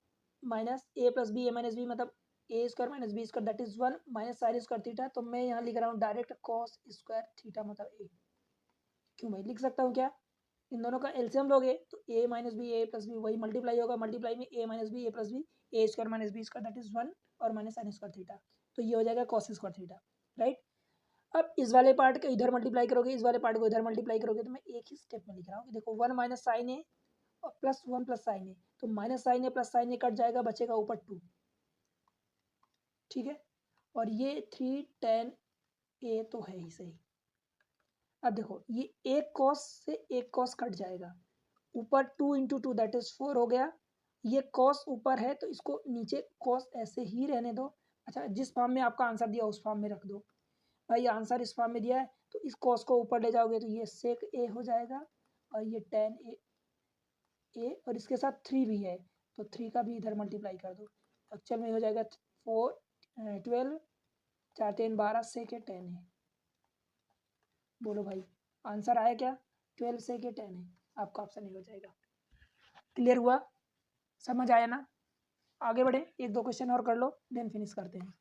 minus a plus B A minus b, मतलब a square minus B square that is 1 minus sine square theta. तो मैं यहाँ लिख रहा हूँ डायरेक्ट कॉस स्क्वायर थीटा मतलब ए। क्यों भाई? लिख सकता हूँ क्या? इन दोनों का एलसीएम लोगे तो a minus B A plus b वही मल्टीप्लाई होगा, मल्टीप्लाई में a minus B A plus B, a square minus B square that is 1 और माइनस साइन स्क्वायर थीटा, तो ये हो जाएगा कॉस स्क्वायर थीटा, राइट। अब इस वाले पार्ट को इधर मल्टीप्लाई करोगे, इस वाले पार्ट को इधर मल्टीप्लाई करोगे, तो मैं एक ही स्टेप में लिख रहा हूँ कि देखो 1 माइनस साइन ए और प्लस 1 प्लस साइन ए, तो माइनस साइन ए प्लस साइन ए कट जाएगा, बचेगा ऊपर 2। ठीक है, और ये 3 टेन ए तो है ही सही। अब देखो ये एक कॉस से एक कॉस कट जाएगा, ऊपर 2 इंटू टू दैट इज 4 हो गया। ये कॉस ऊपर है तो इसको नीचे कॉस ऐसे ही रहने दो। अच्छा, जिस फॉर्म में आपका आंसर दिया उस फॉर्म में रख दो। भाई आंसर इस फॉर्म में दिया है तो इस कॉस को ऊपर ले जाओगे तो ये सेक ए हो जाएगा, और ये टेन ए, और इसके साथ 3 भी है तो 3 का भी इधर मल्टीप्लाई कर दो। एक्चुअल में हो जाएगा 4 12, 4 3 12 सेक ए 10 है। बोलो भाई आंसर आया क्या? 12 सेक ए 10 है, आपका ऑप्शन ही हो जाएगा। क्लियर हुआ? समझ आया ना? आगे बढ़े, एक दो क्वेश्चन और कर लो देन फिनिश करते हैं।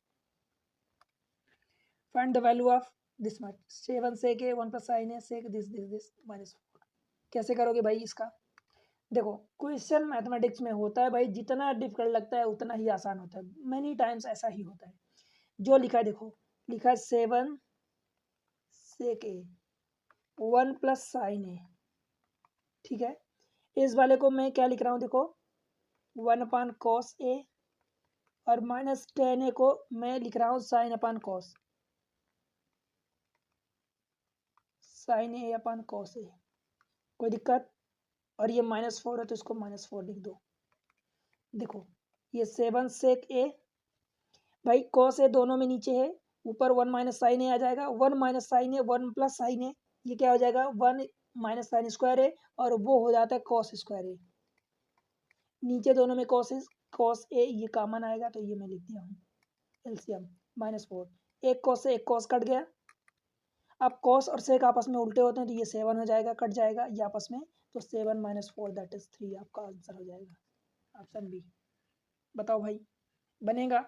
Find the value of this much 7 sec A 1 plus sine A sec this minus 4। कैसे करोगे भाई इसका? देखो क्वेश्चन मैथमेटिक्स में होता है भाई, जितना डिफिकल्ट लगता है उतना ही आसान होता है, मेनी टाइम्स ऐसा ही होता है। जो लिखा है देखो, लिखा है 7 सेक ए 1 प्लस साइन ए। ठीक है, इस वाले को मैं क्या लिख रहा हूँ देखो, 1 अपान कॉस ए, और माइनस 10 ए को मैं लिख रहा हूँ sign upon cos, sign A upon cos A. कोई दिक्कत? और ये -4 है तो इसको -4 लिख दो। देखो ये 7 सेक ए, भाई कॉस ए दोनों में नीचे है, ऊपर 1 माइनस साइन ए आ जाएगा, 1 माइनस साइन ए 1 प्लस साइन ए, ये क्या हो जाएगा 1 माइनस साइन स्क्वायर ए, और वो हो जाता है कॉस स्क्वायर ए। नीचे दोनों में कॉस ए ये कॉमन आएगा तो ये मैं लिख दिया हूँ एलसीएम -4। एक कॉस से एक कॉस कट गया। अब कॉस और सेक आपस में उल्टे होते हैं तो ये 7 हो जाएगा, कट जाएगा ये आपस में, तो 7 - 4 दैट इज 3 आपका आंसर हो जाएगा ऑप्शन बी। बताओ भाई बनेगा?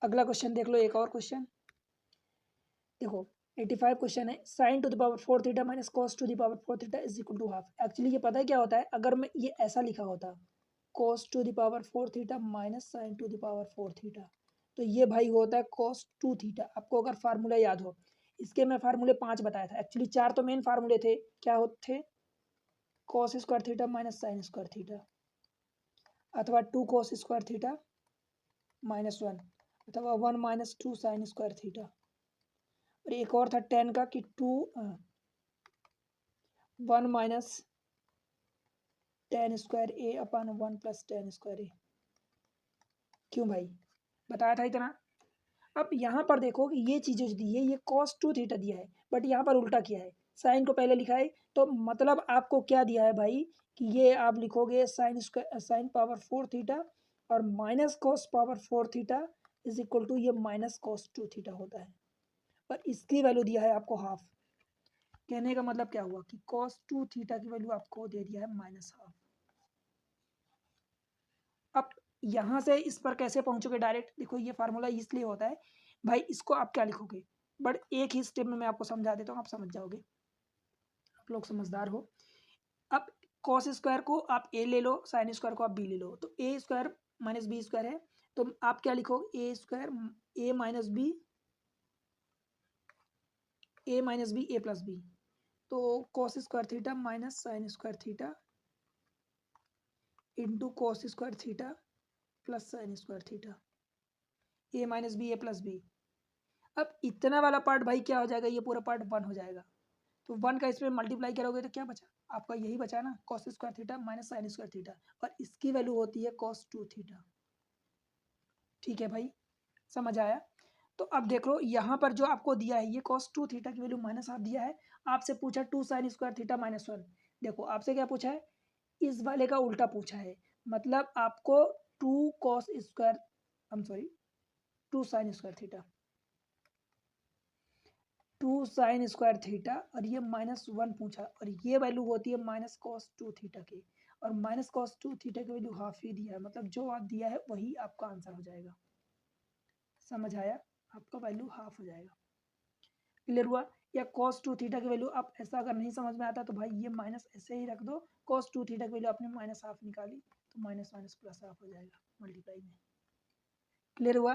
अगला क्वेश्चन देख लो, एक और क्वेश्चन देखो, 85 क्वेश्चन है, sine to the power 4 theta minus cos to the power 4 theta is equal to half. Actually ये पता है क्या होता है, अगर मैं ये ऐसा लिखा होता cos to the power 4 theta minus sign to the power 4 theta, तो ये भाई होता है कॉस 2 थीटा। आपको अगर फार्मूला याद हो, इसके मैं फार्मूले 5 बताया था, एक्चुअली 4 तो मेन फार्मूले थे, क्या होते थे, cos square theta minus sine square theta, अथवा 2 कॉस स्क्वायर थीटा माइनस 1, अथवा 1 माइनस 2 साइन स्क्वायर थीटा, और एक और था 10 का कि 1 माइनस टेन स्क्वायर ए अपन 1 प्लस टेन स्क्वायर ए। क्यों भाई, बताया था इतना। अब यहाँ पर देखो कि ये चीज़ें जो दी है, ये कॉस 2 थीटा दिया है, बट यहाँ पर उल्टा किया है, साइन को पहले लिखा है, तो मतलब आपको क्या दिया है भाई कि ये आप लिखोगे sine square sine power 4 theta और minus cos power 4 theta is equal to ये माइनस कॉस 2 थीटा होता है, पर इसकी वैल्यू दिया है आपको हाफ। कहने का मतलब क्या हुआ कि कॉस 2 थीटा की वैल्यू आपको दे दिया है माइनस हाफ। अब यहाँ से इस पर कैसे पहुंचोगे डायरेक्ट, देखो ये फार्मूला इसलिए होता है भाई, इसको आप क्या लिखोगे, बट एक ही स्टेप में मैं आपको समझा देता हूँ, आप समझ जाओगे, आप लोग समझदार हो। अब कॉस स्क्वायर को आप ए ले लो, साइन स्क्वायर को आप बी ले लो, तो a square minus B square है, तो आप क्या लिखोगे, a square a minus B, A minus B A plus b, तो cos square theta minus sine square theta into cos square theta plus sine square theta, a minus B A plus b. अब इतना वाला part भाई क्या हो जाएगा, ये पूरा पार्ट 1 हो जाएगा, तो 1 का इसमें मल्टीप्लाई करोगे तो क्या बचा, आपका यही बचा ना, cos square theta minus sine square theta, और इसकी वैल्यू होती है कॉस 2 थीटा। ठीक है भाई, समझ आया। तो अब देख लो यहाँ पर जो आपको दिया है, ये कॉस 2 थीटा की वैल्यू माइनस हाफ दिया है, आपसे पूछा 2 साइन स्क्वायर थीटा माइनस 1। देखो आपसे क्या पूछा है, इस वाले का उल्टा पूछा है, मतलब आपको 2 cos square, I am sorry 2 sign square theta, 2 sign square theta, और ये माइनस 1 पूछा, और ये वैल्यू होती है माइनस कॉस 2 थीटा की, और माइनस कॉस 2 थीटा की वैल्यू हाफ ही दिया है, मतलब जो आप दिया है वही आपका आंसर हो जाएगा। समझ आया, आपका वैल्यू हाफ हो जाएगा। क्लियर हुआ। या कॉस 2 थीटा की वैल्यू आप ऐसा अगर नहीं समझ में आता तो भाई ये माइनस ऐसे ही रख दो, कॉस 2 थीटा की वैल्यू आपने माइनस हाफ निकाली, तो माइनस माइनस प्लस हाफ हो जाएगा मल्टीप्लाई में। क्लियर हुआ,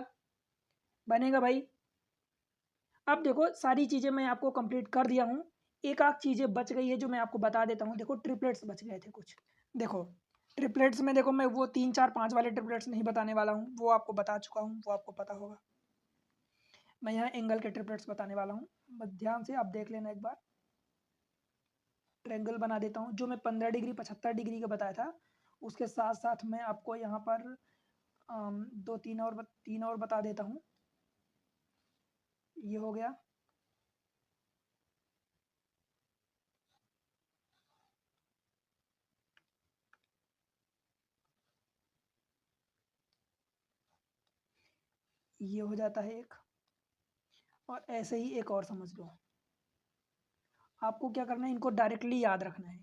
बनेगा भाई। अब देखो सारी चीज़ें मैं आपको कंप्लीट कर दिया हूँ, एक आध चीज़ें बच गई है जो मैं आपको बता देता हूँ। देखो ट्रिपलेट्स बच गए थे कुछ, देखो ट्रिपलेट्स में देखो मैं वो 3 4 5 वाले ट्रिपलेट्स नहीं बताने वाला हूँ, वो आपको बता चुका हूँ, वो आपको पता होगा। मैं यहाँ एंगल के ट्रिपलेट्स बताने वाला हूँ, बस ध्यान से आप देख लेना एक बार। ट्रायंगल बना देता हूँ, जो मैं 15 डिग्री 75 डिग्री का बताया था, उसके साथ साथ मैं आपको यहाँ पर दो तीन और बता देता हूँ। ये हो गया, ये हो जाता है एक, और ऐसे ही एक और समझ लो। आपको क्या करना है, इनको डायरेक्टली याद रखना है।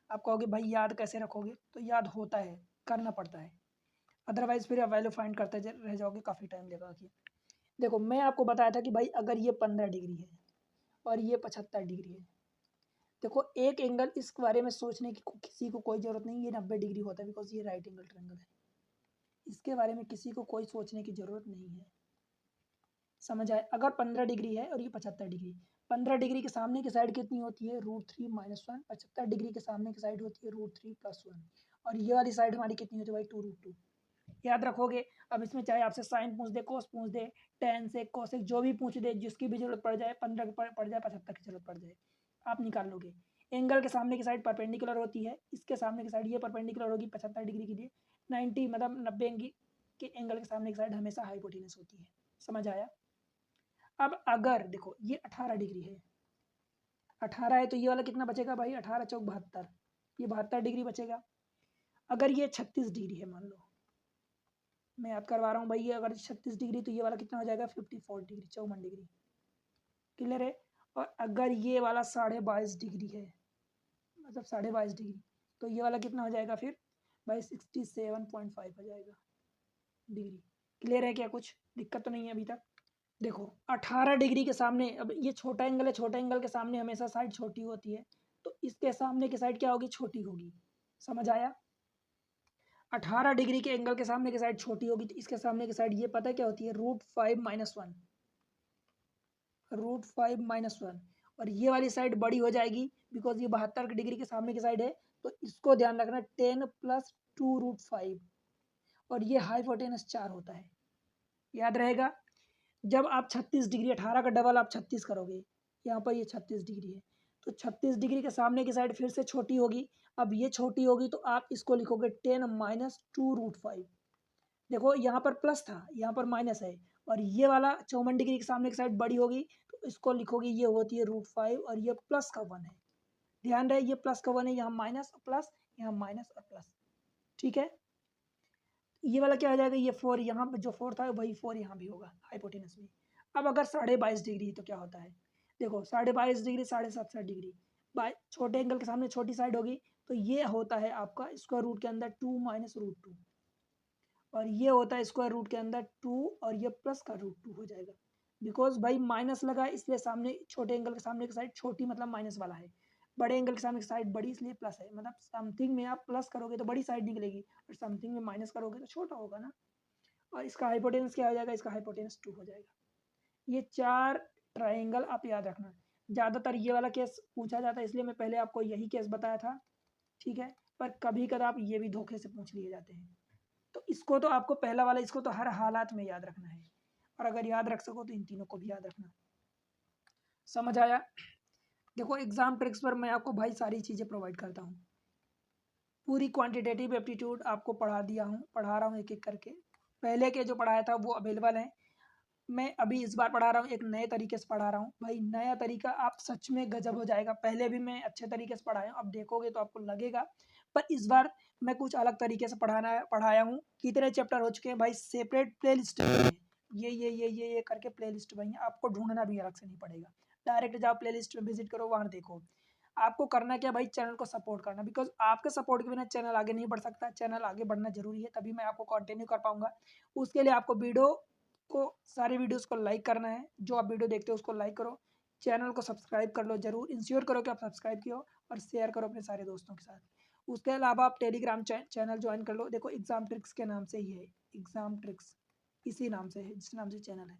आप कहोगे भाई याद कैसे रखोगे, तो याद होता है, करना पड़ता है, अदरवाइज फिर आप वैल्यू फाइंड करते रह जाओगे, काफ़ी टाइम लेगा। कि देखो मैं आपको बताया था कि भाई अगर ये 15 डिग्री है और ये 75 डिग्री है, देखो एक एंगल इस बारे में सोचने की किसी को कोई ज़रूरत नहीं, ये 90 डिग्री होता है, बिकॉज ये राइट एंगल ट्रायंगल है, इसके बारे में किसी को कोई सोचने की ज़रूरत नहीं है। समझ आए, अगर 15 डिग्री है और ये 75 डिग्री, 15 डिग्री के सामने की साइड कितनी होती है, √3 - 1, 75 डिग्री के सामने की साइड होती है √3 + 1, और ये वाली साइड हमारी कितनी होती है भाई 2√2। याद रखोगे। अब इसमें चाहे आपसे साइन पूछ दे, कोस पूछ दे, टेन से कोसेक जो भी पूछ दे, जिसकी भी जरूरत पड़ जाए, 15 की पड़ जाए, 75 की जरूरत पड़ जाए, आप निकाल लोगे। एंगल के सामने की साइड परपेंडिकुलर होती है, इसके सामने की साइड ये परपेंडिकुलर होगी 75 डिग्री के लिए, 90 मतलब 90 के एंगल के सामने की साइड हमेशा हाइपोटेनस होती है। समझ आया। अब अगर देखो ये 18 डिग्री है, 18 है तो ये वाला कितना बचेगा भाई, 18 चौक 72, ये 72 डिग्री बचेगा। अगर ये 36 डिग्री है मान लो, मैं याद करवा रहा हूँ भाई, ये अगर 36 डिग्री तो ये वाला कितना हो जाएगा 54 डिग्री, 54 डिग्री। क्लियर है। और अगर ये वाला 22.5 डिग्री है, मतलब 22.5 डिग्री, तो ये वाला कितना हो जाएगा फिर भाई 67.5 हो जाएगा डिग्री। क्लियर है क्या, कुछ दिक्कत तो नहीं है अभी तक। देखो 18 डिग्री के सामने, अब ये छोटा एंगल है, छोटा एंगल के सामने हमेशा साइड छोटी होती है, तो इसके सामने की साइड क्या होगी, छोटी होगी। समझ आया? 18 डिग्री के एंगल के सामने की साइड छोटी होगी, तो इसके सामने की साइड ये पता है क्या होती है, √5 - 1, √5 - 1। और ये वाली साइड बड़ी हो जाएगी बिकॉज ये 72 डिग्री के सामने की साइड है, तो इसको ध्यान रखना 10 + 2√5, और ये हाइपोटेनस 4 होता है, याद रहेगा। जब आप 36 डिग्री, 18 का डबल आप 36 करोगे, यहाँ पर ये 36 डिग्री है, तो 36 डिग्री के सामने की साइड फिर से छोटी होगी। अब ये छोटी होगी तो आप इसको लिखोगे 10 - 2√5। देखो यहाँ पर प्लस था, यहाँ पर माइनस है, और ये वाला 54 डिग्री के सामने की साइड बड़ी होगी, तो इसको लिखोगे, ये होती है √5, और ये प्लस का 1 है। ध्यान रहे ये प्लस का 1 है, यहाँ माइनस प्लस, यहाँ माइनस और प्लस। ठीक है, ये वाला क्या हो जाएगा, ये 4 यहाँ पर जो 4 था वही 4 यहाँ भी होगा हाइपोटेनस में। अब अगर 22.5 डिग्री तो क्या होता है, देखो 22.5 डिग्री, 67 डिग्री, छोटे एंगल के सामने छोटी साइड होगी, तो ये होता है आपका स्क्वायर रूट के अंदर 2 - √2, और ये होता है स्क्वायर रूट के अंदर 2, और ये प्लस का √2 हो जाएगा। बिकॉज भाई माइनस लगा है, इसलिए सामने छोटे एंगल के सामने की साइड छोटी, मतलब माइनस वाला है, बड़े एंगल के सामने की साइड बड़ी, इसलिए प्लस है। मतलब समथिंग में आप प्लस करोगे तो बड़ी साइड निकलेगी, और समथिंग में माइनस करोगे तो छोटा होगा ना। और इसका हाइपोटेनस क्या हो जाएगा, इसका हाइपोटेनस 2 हो जाएगा। ये 4 ट्राइंगल आप याद रखना। ज़्यादातर ये वाला केस पूछा जाता है, इसलिए मैं पहले आपको यही केस बताया था, ठीक है। पर कभी कदार ये भी धोखे से पूछ लिए जाते हैं, तो इसको तो आपको पहला वाला, इसको तो हर हालात में याद रखना है, और अगर याद रख सको तो इन तीनों को भी याद रखना। समझ आया? देखो एग्जाम ट्रिक्स पर मैं आपको भाई सारी चीज़ें प्रोवाइड करता हूँ, पूरी क्वांटिटेटिव एप्टीट्यूड आपको पढ़ा दिया हूँ, पढ़ा रहा हूँ एक एक करके। पहले के जो पढ़ाया था वो अवेलेबल है, मैं अभी इस बार पढ़ा रहा हूँ, एक नए तरीके से पढ़ा रहा हूँ भाई। नया तरीका आप सच में गजब हो जाएगा, पहले भी मैं अच्छे तरीके से पढ़ाया हूँ, अब देखोगे तो आपको लगेगा, पर इस बार मैं कुछ अलग तरीके से पढ़ाया हूँ। कितने चैप्टर हो चुके हैं भाई, सेपरेट प्ले लिस्ट है, ये करके प्ले लिस्ट बनी है, आपको ढूंढना भी अलग से नहीं पड़ेगा। डायरेक्ट जाओ प्ले लिस्ट में विजिट करो, वहाँ देखो। आपको करना क्या भाई, चैनल को सपोर्ट करना, बिकॉज आपके सपोर्ट के बिना चैनल आगे नहीं बढ़ सकता। चैनल आगे बढ़ना जरूरी है, तभी मैं आपको कंटिन्यू कर पाऊंगा। उसके लिए आपको वीडियो को, सारे वीडियोस को लाइक करना है, जो आप वीडियो देखते हो उसको लाइक करो, चैनल को सब्सक्राइब कर लो, जरूर इंश्योर करो कि आप सब्सक्राइब किया, और शेयर करो अपने सारे दोस्तों के साथ। उसके अलावा आप टेलीग्राम चैनल ज्वाइन कर लो, देखो एग्जाम ट्रिक्स के नाम से ही है, एग्जाम ट्रिक्स इसी नाम से है, जिस नाम से चैनल है।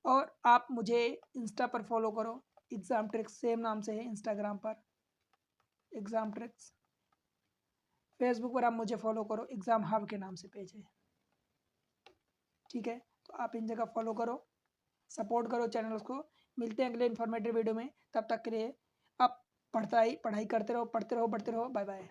और आप मुझे इंस्टा पर फॉलो करो, एग्जाम ट्रिक्स सेम नाम से है इंस्टाग्राम पर, एग्जाम ट्रिक्स। फेसबुक पर आप मुझे फॉलो करो, एग्जाम हब के नाम से पेज है, ठीक है। तो आप इन जगह फॉलो करो, सपोर्ट करो चैनल को। मिलते हैं अगले इन्फॉर्मेटिव वीडियो में, तब तक के लिए आप पढ़ाई करते रहो, पढ़ते रहो, बढ़ते रहो। Bye bye.